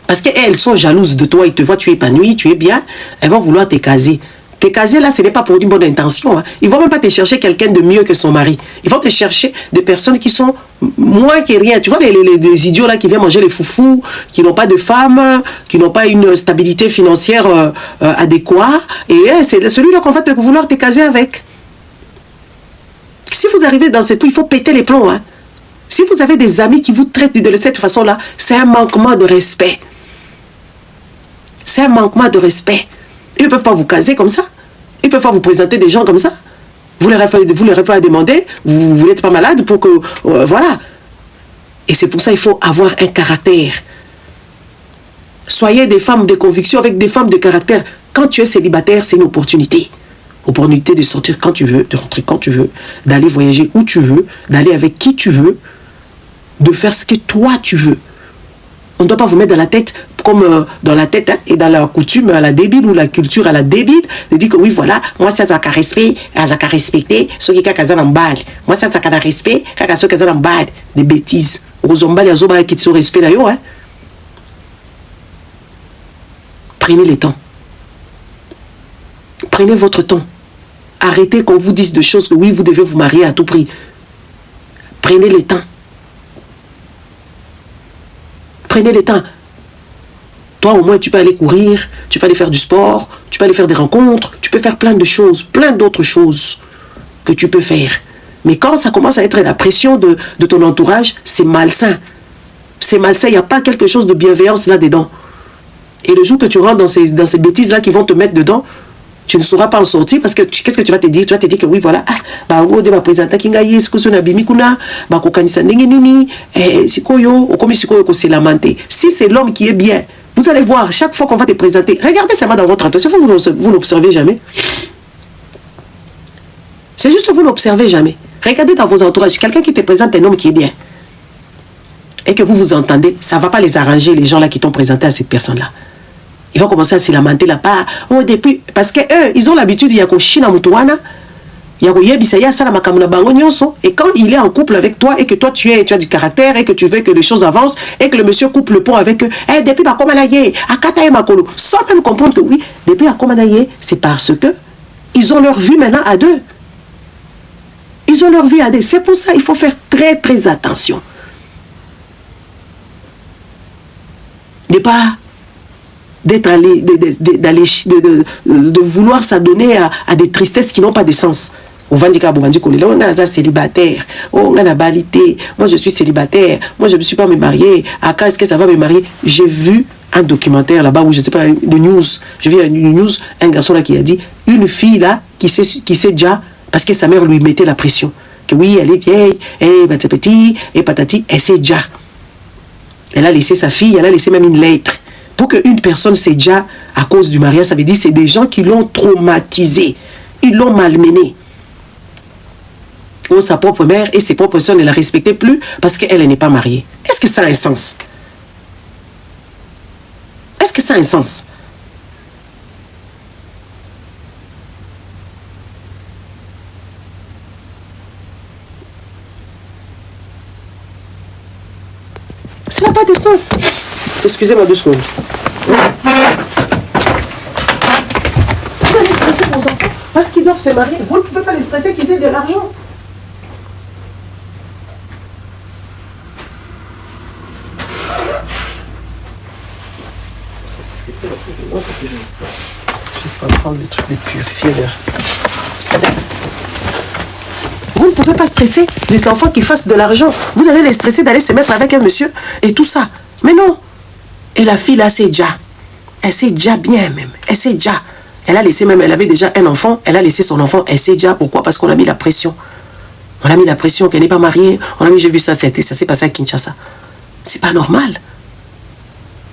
Parce qu'elles sont jalouses de toi, ils te voient, tu es épanoui, tu es bien, elles vont vouloir te caser. Te caser là, ce n'est pas pour une bonne intention. Hein. Ils ne vont même pas te chercher quelqu'un de mieux que son mari. Ils vont te chercher des personnes qui sont moins que rien. Tu vois les idiots là qui viennent manger les foufous, qui n'ont pas de femme, qui n'ont pas une stabilité financière adéquate. Et c'est celui-là qu'on va vouloir te caser avec. Si vous arrivez dans ce truc, il faut péter les plombs. Hein. Si vous avez des amis qui vous traitent de cette façon-là, c'est un manquement de respect. C'est un manquement de respect. Ils ne peuvent pas vous caser comme ça. Ils ne peuvent pas vous présenter des gens comme ça. Vous ne leur avez pas demandé, vous n'êtes pas malade pour que... voilà. Et c'est pour ça qu'il faut avoir un caractère. Soyez des femmes de conviction avec des femmes de caractère. Quand tu es célibataire, c'est une opportunité. Opportunité de sortir quand tu veux, de rentrer quand tu veux, d'aller voyager où tu veux, d'aller avec qui tu veux, de faire ce que toi tu veux. On ne doit pas vous mettre dans la tête, comme dans la tête hein, et dans la coutume à la débile ou la culture à la débile, de dire que oui, voilà, moi ça a respecté, ceux qui ont un bal. Moi ça a respect, ceux qui ont un bal. Des bêtises. Aux hommes, il y a des qui sont respect d'ailleurs. Hein. Prenez le temps. Prenez votre temps. Arrêtez qu'on vous dise de choses que oui, vous devez vous marier à tout prix. Prenez le temps. Prenez le temps. Toi, au moins, tu peux aller courir, tu peux aller faire du sport, tu peux aller faire des rencontres, tu peux faire plein de choses, plein d'autres choses que tu peux faire. Mais quand ça commence à être la pression de ton entourage, c'est malsain. C'est malsain, il n'y a pas quelque chose de bienveillance là-dedans. Et le jour que tu rentres dans ces bêtises-là qui vont te mettre dedans, tu ne sauras pas en sortir parce que qu'est-ce que tu vas te dire? Tu vas te dire que oui, voilà, si c'est l'homme qui est bien, vous allez voir, chaque fois qu'on va te présenter, regardez seulement dans votre attention, vous n'observez jamais. C'est juste que vous n'observez jamais. Regardez dans vos entourages, quelqu'un qui te présente un homme qui est bien et que vous vous entendez, ça ne va pas les arranger, les gens là qui t'ont présenté à cette personne-là. Ils vont commencer à se lamenter là-bas. Oh, depuis, parce qu'eux, ils ont l'habitude, il y a China Mutuana, il y a Yebisaya, Salama Kamuna Bango Nyonso. Et quand il est en couple avec toi et que toi tu as du caractère et que tu veux que les choses avancent et que le monsieur coupe le pont avec eux, depuis Bakomanaye, Akataye Makolo, sans même comprendre que oui, depuis Bakomanaye, c'est parce que ils ont leur vie maintenant à deux. Ils ont leur vie à deux. C'est pour ça qu'il faut faire très très attention. De pas d'être allé, de vouloir s'adonner à des tristesses qui n'ont pas de sens. On va dire qu'on est célibataire, on a la balité, moi je suis célibataire, moi je ne suis pas me marier, à quand est-ce que ça va me marier? J'ai vu un documentaire là-bas où je ne sais pas, de news, j'ai vu une news, un garçon là qui a dit, une fille là qui sait déjà, parce que sa mère lui mettait la pression, que oui, elle est vieille, elle est petit, et patati, elle sait déjà. Elle a laissé sa fille, elle a laissé même une lettre. Pour qu'une personne sait déjà à cause du mariage, ça veut dire que c'est des gens qui l'ont traumatisé. Ils l'ont malmené. Ou sa propre mère et ses propres soeurs ne la respectaient plus parce qu'elle n'est pas mariée. Est-ce que ça a un sens? Est-ce que ça a un sens? Ça n'a pas de sens. Excusez-moi 2 secondes. Vous allez stresser vos enfants parce qu'ils doivent se marier. Vous ne pouvez pas les stresser qu'ils aient de l'argent. Je vais prendre le truc de purifier l'air. Vous ne pouvez pas stresser les enfants qui fassent de l'argent. Vous allez les stresser d'aller se mettre avec un monsieur et tout ça. Mais non. Et la fille là, c'est déjà. Elle sait déjà bien même. Elle sait déjà. Elle a laissé même, elle avait déjà un enfant. Elle a laissé son enfant. Elle sait déjà pourquoi. Parce qu'on a mis la pression. On a mis la pression qu'elle n'est pas mariée. On a mis, j'ai vu ça, ça s'est passé à Kinshasa. C'est pas normal.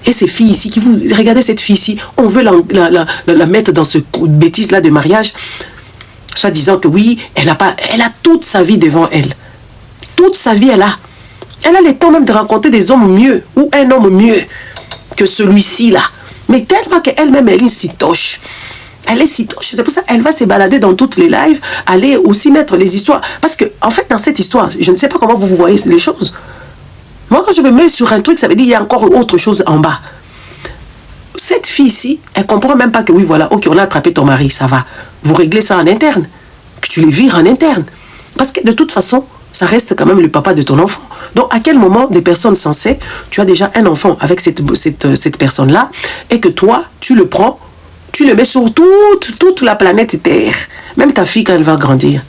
Et ces filles ici, qui vous regardez cette fille ici, on veut la mettre dans ce bêtise là de mariage. Soit disant que oui, elle a toute sa vie devant elle. Toute sa vie, elle a le temps même de rencontrer des hommes mieux, ou un homme mieux que celui-ci là. Mais tellement qu'elle-même, elle est si toche. Elle est si toche. C'est pour ça qu'elle va se balader dans toutes les lives, aller aussi mettre les histoires. Parce que, en fait, dans cette histoire, je ne sais pas comment vous voyez les choses. Moi, quand je me mets sur un truc, ça veut dire qu'il y a encore autre chose en bas. Cette fille-ci, elle ne comprend même pas que oui, voilà, ok, on a attrapé ton mari, ça va. Vous réglez ça en interne. Que tu les vires en interne. Parce que de toute façon, ça reste quand même le papa de ton enfant. Donc, à quel moment des personnes sensées, tu as déjà un enfant avec cette personne-là, et que toi, tu le prends, tu le mets sur toute la planète Terre. Même ta fille, quand elle va grandir,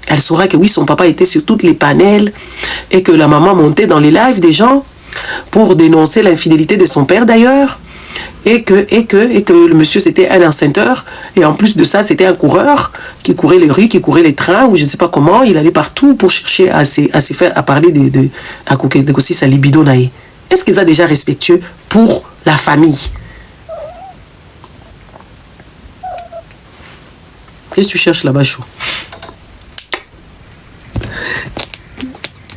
elle saura que oui, son papa était sur toutes les panels, et que la maman montait dans les lives des gens pour dénoncer l'infidélité de son père d'ailleurs, et que le monsieur c'était un enceinteur, et en plus de ça c'était un coureur qui courait les rues, qui courait les trains, ou je ne sais pas comment, il allait partout pour chercher à se faire, à parler de aussi sa libido naïe. Est-ce qu'ils sont déjà respectueux pour la famille? Qu'est-ce que tu cherches là-bas, chaud?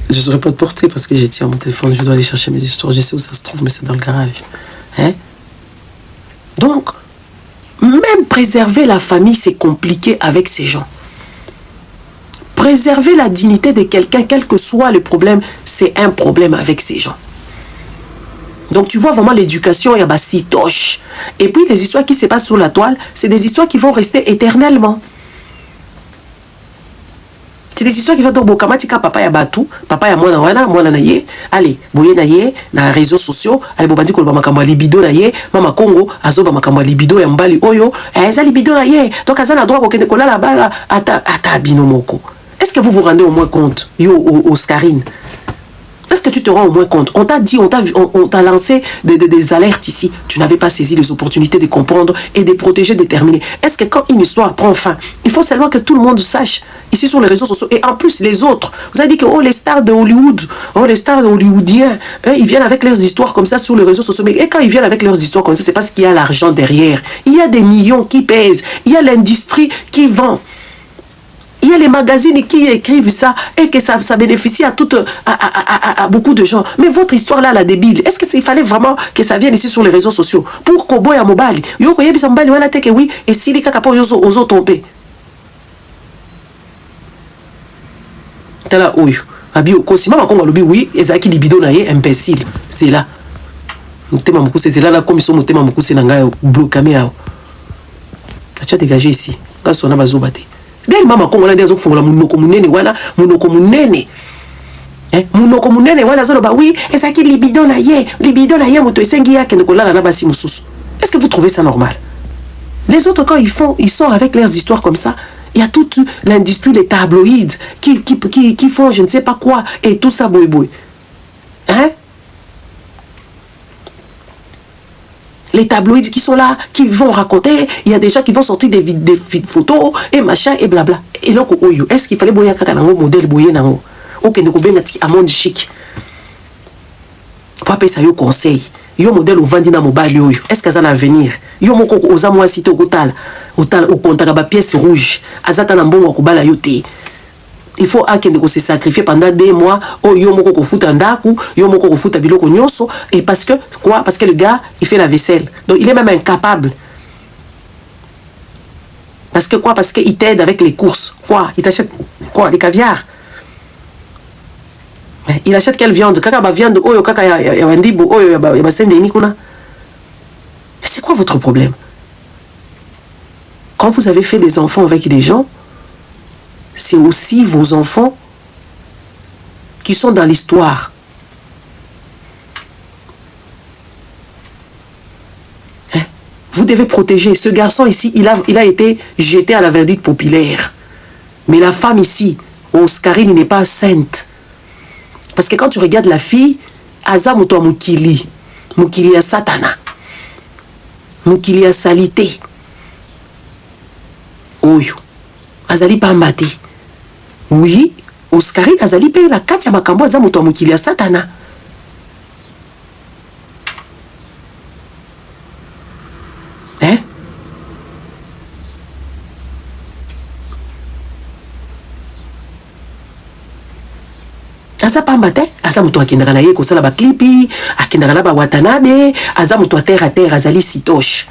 Je ne saurais pas te porter parce que j'ai tiré mon téléphone, je dois aller chercher mes histoires, je sais où ça se trouve, mais c'est dans le garage. Hein? Donc, même préserver la famille, c'est compliqué avec ces gens. Préserver la dignité de quelqu'un, quel que soit le problème, c'est un problème avec ces gens. Donc, tu vois vraiment l'éducation, il y a si toche. Et puis, les histoires qui se passent sur la toile, c'est des histoires qui vont rester éternellement. C'est des histoires qui vont donc boukamatika papa ya batu, papa ya mwana na ye, allez, boye na ye, na réseaux sociaux, allez bobandi ko makambo libido na ye, mama Congo azoba makambo libido ya mbali oyo, eza libido na ye. Donc aza na droit ko kende kola la bala ata binomoko. Est-ce que vous vous rendez au moins compte yo Oscarine? Est-ce que tu te rends au moins compte? On t'a dit, on t'a lancé des alertes ici. Tu n'avais pas saisi les opportunités de comprendre et de protéger, de terminer. Est-ce que quand une histoire prend fin, il faut seulement que tout le monde sache, ici sur les réseaux sociaux, et en plus les autres, vous avez dit que les stars de Hollywood, les stars hollywoodiens, ils viennent avec leurs histoires comme ça sur les réseaux sociaux. Mais quand ils viennent avec leurs histoires comme ça, c'est parce qu'il y a l'argent derrière. Il y a des millions qui pèsent. Il y a l'industrie qui vend. Il y a les magazines qui écrivent ça et que ça bénéficie à beaucoup de gens. Mais votre histoire là, la débile, est-ce qu'il fallait vraiment que ça vienne ici sur les réseaux sociaux pour Kobo et Mobali? Yo koye bisa Mobali wana teke oui et si les kakapo yozo ozo tomber. Tala oyo. Abi okosi mama kongo lobi oui ezaki libido na ye imbécile. C'est là. Mutema mukuse c'est là comme ils sont mutema mukuse na ngai blocamé yao. Tu as dégagé ici. Quand on a bazobate. Dès mama Congo là des fongola munoko munene wana munoko munene. Munoko munene wana zolo ba oui, ezaki libido na ye moto esengi yake ndokola na basi mususu. Est-ce que vous trouvez ça normal? Les autres quand ils sont avec leurs histoires comme ça, il y a toute l'industrie les tabloïds qui font je ne sais pas quoi et tout ça boy. Hein? Les tabloïds qui sont là, qui vont raconter, il y a des gens qui vont sortir des photos et machin et blabla. Et là, est-ce qu'il fallait boyer un modèle boyer nango? Ok, nous avons un monde chic. Pour appeler ça, yo conseil. Yo modèle au vendina mobile yo. Est-ce qu'il y a un avenir? Yo moko oza moi cité au total. Au contact ba pièce rouge. Azata na mbongo kubala yote. Il faut que se sacrifier pendant 2 mois. Oh, yo moko ko futa ndaku, yo moko ko futa biloko nyonso. Et parce que quoi? Parce que le gars, il fait la vaisselle. Donc il est même incapable. Parce que quoi? Parce qu'il t'aide avec les courses. Quoi? Il t'achète quoi? Les caviar. Il achète quelle viande? Kaka ba viande, oh yo kaka ya wandibo, oh yo ya ba sende nikuna. C'est quoi votre problème? Quand vous avez fait des enfants avec des gens, c'est aussi vos enfants qui sont dans l'histoire. Vous devez protéger. Ce garçon ici, il a été jeté à la verdict populaire. Mais la femme ici, Oscarine, n'est pas sainte. Parce que quand tu regardes la fille, Aza Muto Mukili. Mukili a Satana. Mukili a salité. Oyo. Azali Pambati. Oui, Oscarine Azali paye la Katia Makambo Aza Muto Mukili a Satana. Hein? Aza Pambate, Aza Muto akendaka na ye kosala ba clipi, akendaka na ba Watanabe, Aza Muto terre à terre Azali Sitoche.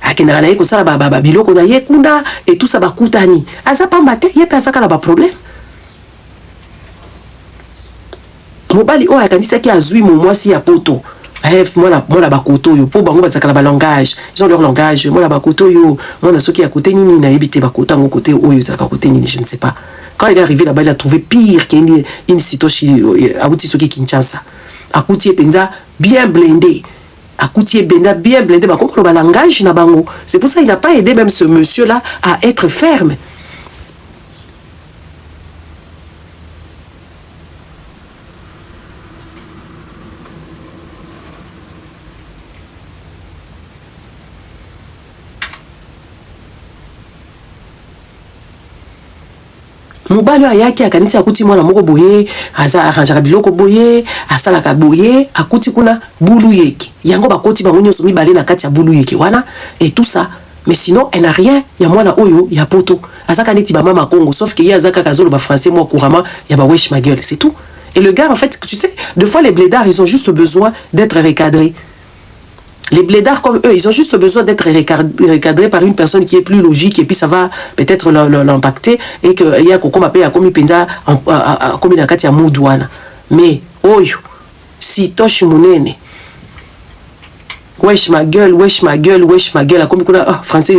Akendaka na ye kosala ba biloko na ye kuna et tout ça ba kutani. Aza Pambate, ye pe azaka na ba problème. Mobali o akanisa ki azui mo mwasi ya poto. Mwana bakoto yo po bango bazaka na ba langage. Ils ont leur langage. Mwana bakoto yo, mwana soki ya kote nini na yebite bakota ngo kote oyo zaka kote nini, je ne sais pas. Quand il est arrivé là-bas, il a trouvé pire qu'une Sitoshi Aouti Soki Kinshasa. Akouti Penza bien blindé. Akouti Benda bien blindé. Bah, comme le langage na bango. C'est pour ça qu'il n'a pas aidé même ce monsieur-là à être ferme. Mobali ayaki akanisi akuti mwana moko boye aza arrangeaka biloko boye asalaka boye akuti kuna bulu yeke yango bakoti bango nyonso mibale na kati ya bulu yeke wana et tout ça, mais sinon elle n'a rien ya mwana oyo ya poto azaka neti ba mama Congo, sauf que ya azaka kazolo ba français moi couramment ya ba wesh ma gueule, c'est tout. Et le gars en fait, tu sais, des fois les blédards ils ont juste besoin d'être recadrés. Les blédards comme eux, ils ont juste besoin d'être recadrés par une personne qui est plus logique et puis ça va peut-être l'impacter et que y a comme appelé à comme penza comme na kati ya mudwana. Mais oyo si toshi munene wesh ma gueule, wesh ma gueule, wesh ma gueule, comme kuna français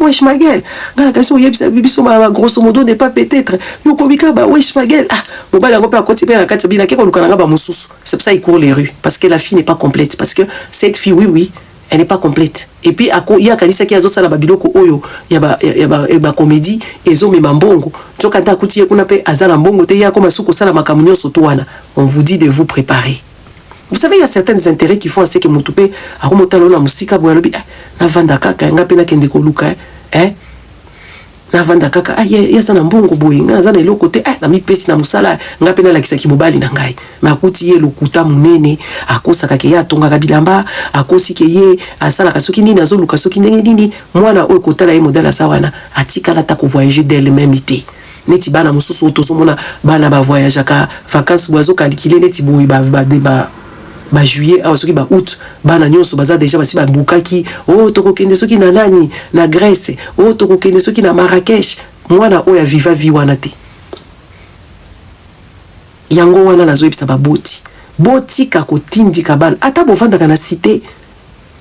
wesh ma gueule. Ngala kasi oyebisa bibiso ma grosso modo n'est pas peut-être yo komika ba wesh ma gueule. Mobali yango pe akoti pe na kati ya binaki ko lukana ba mususu. C'est pour ça il court les rues parce que la fille n'est pas complète, parce que cette fille oui, elle n'est pas complète. Et puis il y a kanisa ki azo sala ba biloko oyo ya ba comédie ezo me mbongo. Tsoka ta kuti kuna pe azala mbongo te ya koma suko sala makamunyo sotowana. On vous dit de vous préparer. Vous savez, il y a certains intérêts qui font à ce que Moutoupe a remonté la musique à Boyalobi. Na vanda kaka, nga pena kende koluka, na vanda kaka, ya sana mbongo boy, nga zana ilo kote, na mi pesi na musala, nga pena la kisaki mobali na ngai. Ma kuti ye lokuta munene, akosa kake ya tonga kabilamba, akosi ke ye asala kasoki nini azo luka soki nini, mwana oyo kotala ye modèle sawana, atika la ta ko voyager d'elle-même ité. Neti bana mususu otozomona bana ba voyage aka vacances boiso calculer neti boy ba juillet a soki ba août bana nyonso baza déjà basi ba bukaki toko kende soki na nani na Grèce toko kende soki na Marrakech, mwana oya viva vi wana te yango wana nazo ebisa ba boti ka kotindika bana ata bovandaka na cité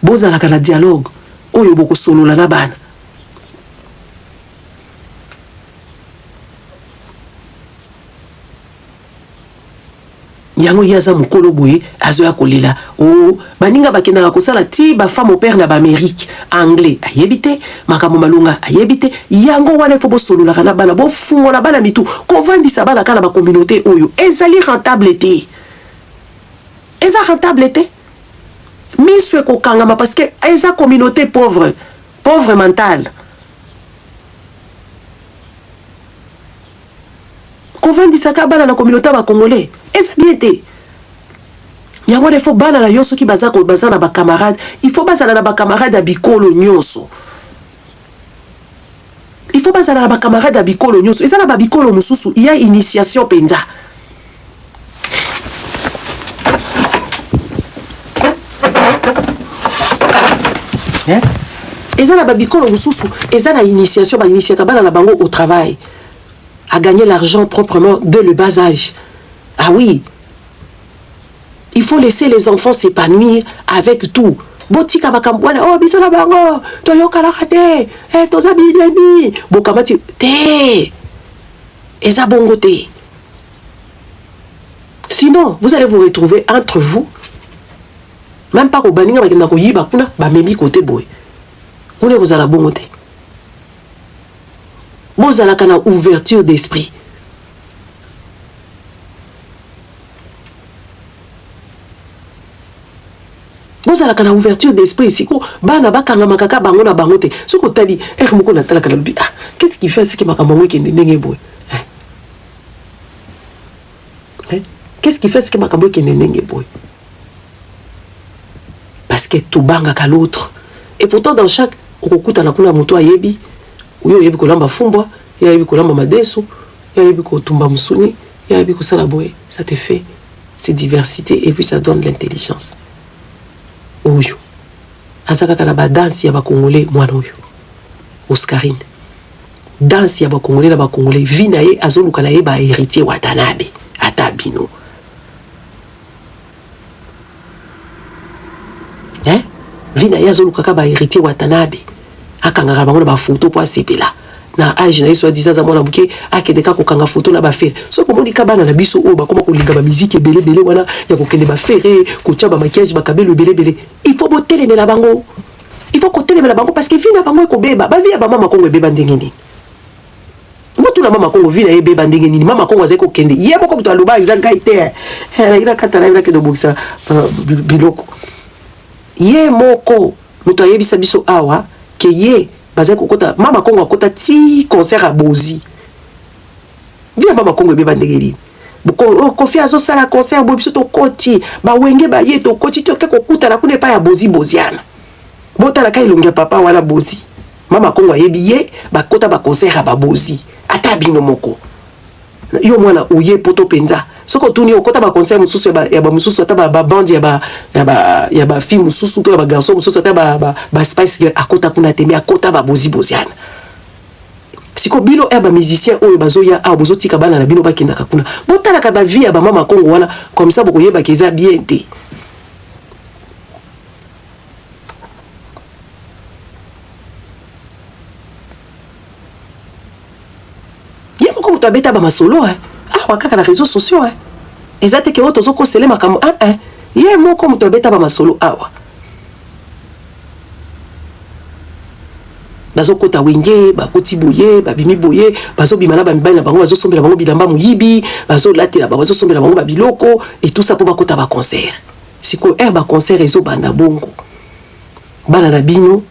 bozalaka na dialogue oyo boko solola na bana. Yango yaza mukolo boye azoya kolela baninga bakendaka kosala ti ba femme au père na ba Amérique anglais ayebite makambo malunga ayebite yango wana fo bo solola kana bana bo fungola bana mitu ko vandisa bana kana ba communauté oyo ezali rentable te miswe ko kangama parce que eza communauté pauvre mentale ko vandisa ka bana na communauté ba congolais. Est-ce bien été? Il y a des fois bana la yoso qui baza na ba camarade, il faut baza na ba camarade à bikolo nyonso. Il faut baza na ba camarade à bikolo nyonso. Et ça na ba bikolo mususu, il y a initiation penza. Et ça na ba bikolo mususu, et ça na initiation ba initiaka bana na bango au travail. À gagner l'argent proprement dès le bas âge. Ah oui, il faut laisser les enfants s'épanouir avec tout. Botika bakambwana, bisona bango, toyoka la kate, toza bidemi, bokamati, te, eza bongo te. Sinon, vous allez vous retrouver entre vous, même pas au baninga bakenda ko yiba kuna, ba memi côté boy. Vous avez la bonne côté. Vous avez une ouverture d'esprit. Vous avez une ouverture d'esprit. Si vous avez une ouverture d'esprit, si vous avez une ouverture d'esprit, qu'est-ce qui fait ce que je suis qu'est-ce qui fait ce que je suis parce que tout banga à l'autre. Et pourtant, dans chaque okuta na kuna mutu ayebi, uyo yebi kolamba fumbwa, ya yebi kolamba madesu, ya yebi kotumba musuni, ya yebi kosala boye. Ça te fait cette diversité et puis ça donne l'intelligence. Uyo. Azaka kana ba danse ya ba congolais mwana uyo. Oscarine. Danse ya ba congolais na ba congolais vina ye azoluka na ye ba héritier Watanabe atabino. Vina ya zolu kaka ba héritier Watanabe akangaka bango na ba photo po asepela na age na yeso disant za mwana muke akedeka ko kanga photo na ba fere so ko moni kabana na biso o ba koma ko linga ba musique belé belé wana ya ko kende ba fere ko tia ba maquillage ba kabelo belé belé il faut botelemela la bango il faut ko telemela bango parce que vina bango ko beba ba via ba mama kongo beba ndengeni motu na mama kongo vina beba ndengeni mama kongo azeko kende yebo ko mutu aloba ezanga ite ila kata na ila ke do bokisa biloko ye moko mutu ayebisa biso awa ke ye baza kokota mama kongo akota ti concert à Bozi via mama kongo beba ndengeli boko kofi azo sala concert bo biso to koti ba wenge ba ye to koti to ke kokuta na kune pa ya Bozi boziana bota la kai longia papa wala Bozi mama kongo ayebi ye bakota ba concert à Bozi ata bino moko yo mwana uye poto penza soko tuni okota ba concert mususu ya ba mususu ata ba band ya ba film mususu to ya ba garçon mususu ata ba Spice Girl akota kuna tembe akota ba Bozi boziana siko bino ba musicien oyo bazoya a bozo tika bana na bino bakenda kakuna botala ka ba vie ya ba mama kongo wana comme ça boko yeba keza bien te yemo ko mutabeta ba masolo wakaka na réseaux sociaux ezate ke oto zoko sele makamo ye moko muto beta ba masolo awa bazo kota wenge ba koti boye ba bimi boye bazo bimana ba mibali na bango bazo sombela bango bilamba muyibi bazo latela bazo sombela bango ba biloko et tout ça pour ba kota ba concert siko ba concert ezo banda bongo bana na bino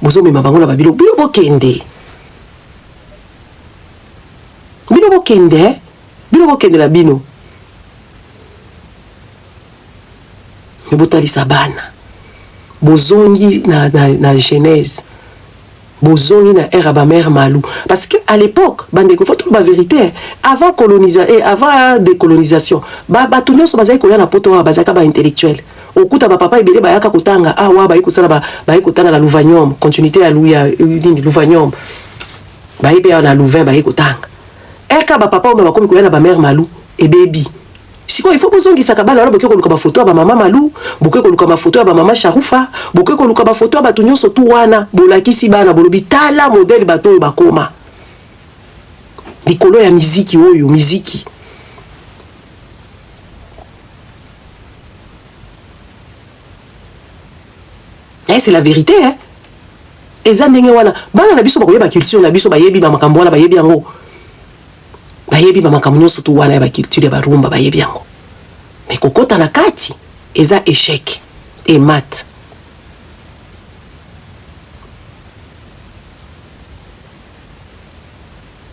bozo mema bango na ba biloko bino bokende la bino me botalisa bana bozongi na genèse bozongi na era ba mère malou parce que à l'époque bandeko faut tout ba vérité avant avant décolonisation ba tunyo so bazai ko yana poto wa bazaka ba intellectuel okuta ba papa ibele ba yaka kutanga awa ba ikusala ba ikutana la Louvagnon continuité ya Louvagnon ba ibe na Louvain ba ikutanga eka ba papa o ba komi ko yana ba mère malou et baby siko il faut bozongi sakabana na boke ko luka ba photo ba mama malou boke ko luka ba photo ba mama Sharufa boke ko luka ba photo ba tunyo so tu wana bolakisi bana bolobi tala modèle bato ba koma likolo ya miziki oyo miziki c'est la vérité eza ndenge wana bana na biso ba koyeba culture na biso ba yebi ba makambo wana ba yebi yango bayebi ba makambo nyonso tu wana ya ba culture ya barumba bayebi yango mais kokota na kati eza échec et mat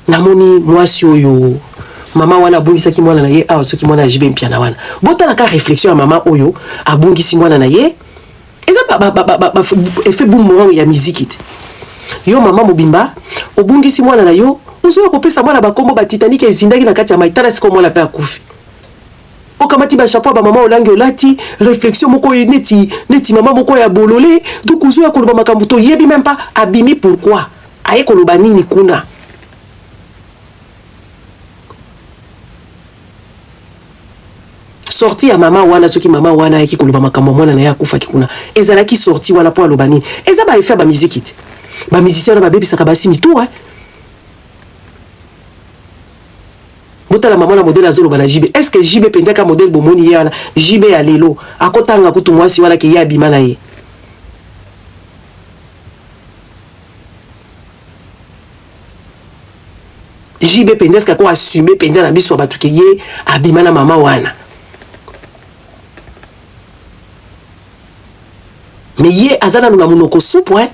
namoni mwasi oyo mama wana abungisaki mwana na ye awa soki mwana ajibe mpiana wana botala ka réflexion ya mama oyo abungisi mwana na ye eza effet boomerang ya musique te yo mama mobimba obungisi mwana na yo uzo kopesa mwana bakombo ba Titanic ezindaki na kati ya maitala siko mwana pe akufi okamati ba chapeau ba mama olangi olati réflexion moko neti mama moko ya bololé donc uzo ya koloba makambo to yebi même pas abimi pourquoi aye koloba nini kuna sorti ya mama wana soki mama wana yaki koloba makambo mwana na ya akufa kikuna ezalaki sorti wana po aloba nini eza ba effet ba musique te ba musicien na ba bebi saka basimi tout botala mama na modèle azolo bana jibe est-ce que jibe pendaka modèle bomoni yana jibe ya lelo akotanga kutu mwasi wala ke ya bima na ye JB penza ska ko assumer penza na biso batuke ye abimana mama wana. Mais ye azana na munoko soupe hein.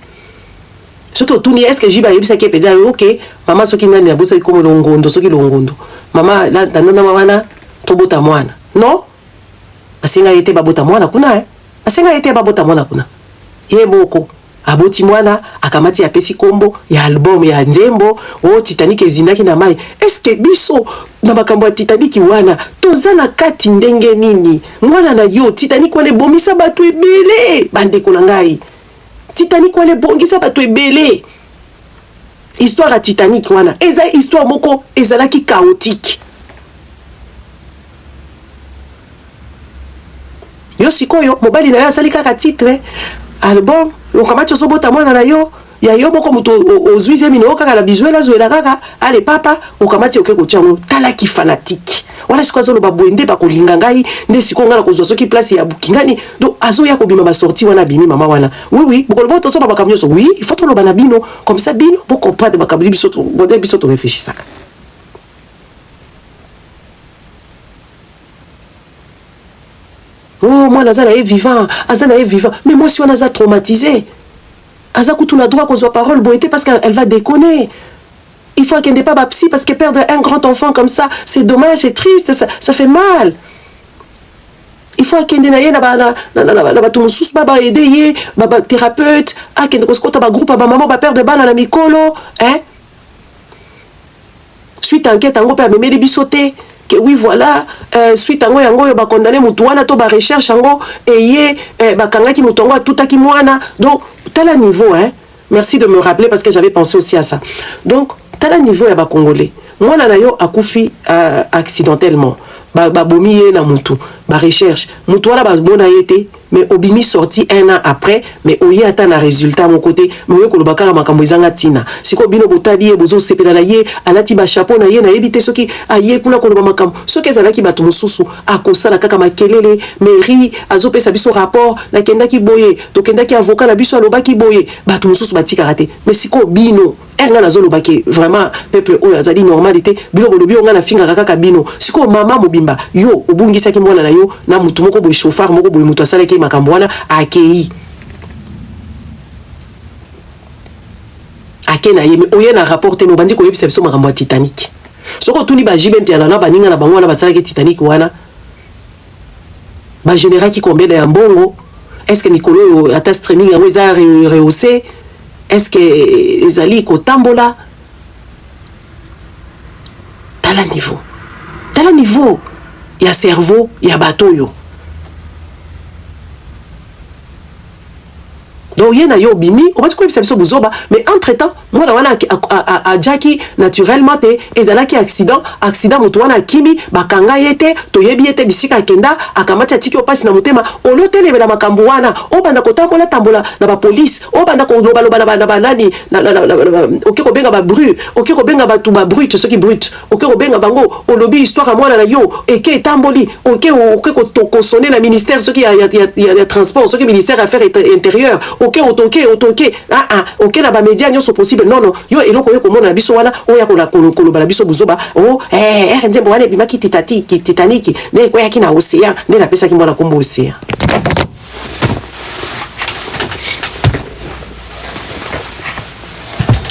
Ce que tout est-ce que JB a yebisa ki penza OK, maman soki nani na bosa ko longondo soki longondo. Maman la tanana wana tobota mwana. Non? Asenga yete babota mwana kuna hein. Asenga yete babota mwana kuna. Ye moko aboti mwana akamati ya pesi kombo ya album ya Nzembo o Titanic ezindaki na mai. Est-ce que biso na makambo ya Titanic wana tozana kati ndenge nini? Mwana na yo Titanic wana bomisa batu ebele bandeko na ngai. Titanic wana bongisa batu ebele. Histoire ya Titanic wana eza histoire moko ezalaki chaotique. Yo sikoyo mobali na yo asali kaka titre album okamati osobota mwana na yo ya yo moko muto ozuize mino kaka la bizuela zuela kaka ale papa okamati okeko chango talaki fanatique wala siko zo lo babwende ba kolinga ngai nde siko ngana kozwa soki place ya bukingani do azo ya kobima ba sorti wana bimi mama wana oui bokolo to so ba kamnyoso oui il faut to lo bana bino comme ça bino pour comprendre ba kabili biso to bodé biso to réfléchir. Oh, moi, Nazana est vivant. Azana est vivant. Mais moi, si on a traumatisé, Azakou, tu as droit qu'on soit parole boité parce qu'elle va déconner. Il faut qu'elle n'ait pas ma psy parce que perdre un grand enfant comme ça, c'est dommage, c'est triste, ça fait mal. Il faut qu'elle n'ait pas tout sous baba aider, baba thérapeute, ah qu'elle ne pas groupe, baba maman va perdre ban à la micolo, hein? Suite à enquête, en gros, père, mais les bissotés. Que oui voilà suite ango yango yo ba condamné mutu wana to ba recherche ango eye ba kangaki mutu ango tutaki mwana donc tala niveau hein. Merci de me rappeler parce que j'avais pensé aussi à ça. Donc tala niveau ya ba congolais mwana na yo akufi accidentellement ba bomi ye na mutu ba recherche mutu wana ba bona yete mais obimi sorti un an après mais oye atteint un résultat mon côté mais oye koloba kaka makambo ezanga tina siko bino botali ye bozo sepela na ye alati ba chapeau na ye na yebite soki aye kuna koloba makambo soki ezalaki bato mosusu akosala kaka makelele mairie azopesa biso rapport na kendaki boye to kendaki avocat na biso alobaki boye bato mosusu batika raté mais siko bino erga nazolobaki vraiment peuple oyo azali normalité bino bolobi onga na finga kaka bino siko mama mobimba yo obungisaki mwana na yo na mutu moko boye chauffeur moko boye mutu asalaki makambo wana akei akena ye oye na rapporte no bandi ko yebisa biso makambo ya Titanic soko tuni ba jibe mpiana na baninga na bango wana basalaki Titanic wana ba général qui combien de mbongo est-ce que Nicolo ata streaming yango eza rehaussé est-ce que ezali ko tambola tala niveau ya cerveau ya bato yo. Donc il y a yo bimi on va dire quoi ça biso buzoba mais entre-temps moi na wana a Jackie naturellement te ezalaki accident moto wana kimi bakanga yete to yebi yete bisika kenda akamati atiki opasi na motema olotele bela makambo wana obanda ko tambola na ba police obanda ko loba na banani na OK ko benga ba brut OK ko benga batu ba brut ceux qui brut OK ko benga bango olobi histoire à mwana na yo eke tamboli OK ko sonner la ministère ceux qui ya transport ceux qui ministère affaires intérieures OK OK na ba média nyonso possible non yo eloko yo komona na biso wana oya kola bala biso buzoba nzembo wana bimaki Titanic ne ko yaki na océan ne na pesa ki mwana kombo océan.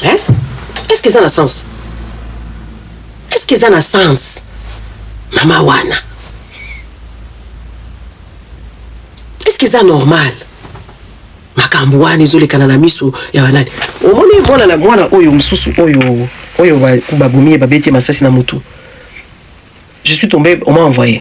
Hein? Est-ce que ça a sens? Est-ce que ça a sens? Mama wana. Est-ce que ça normal? Makambo wana ezolekana na miso ya banani omoni bona na mwana oyo msusu oyo babumie babeti masasi na mutu. Je suis tombé, on m'a envoyé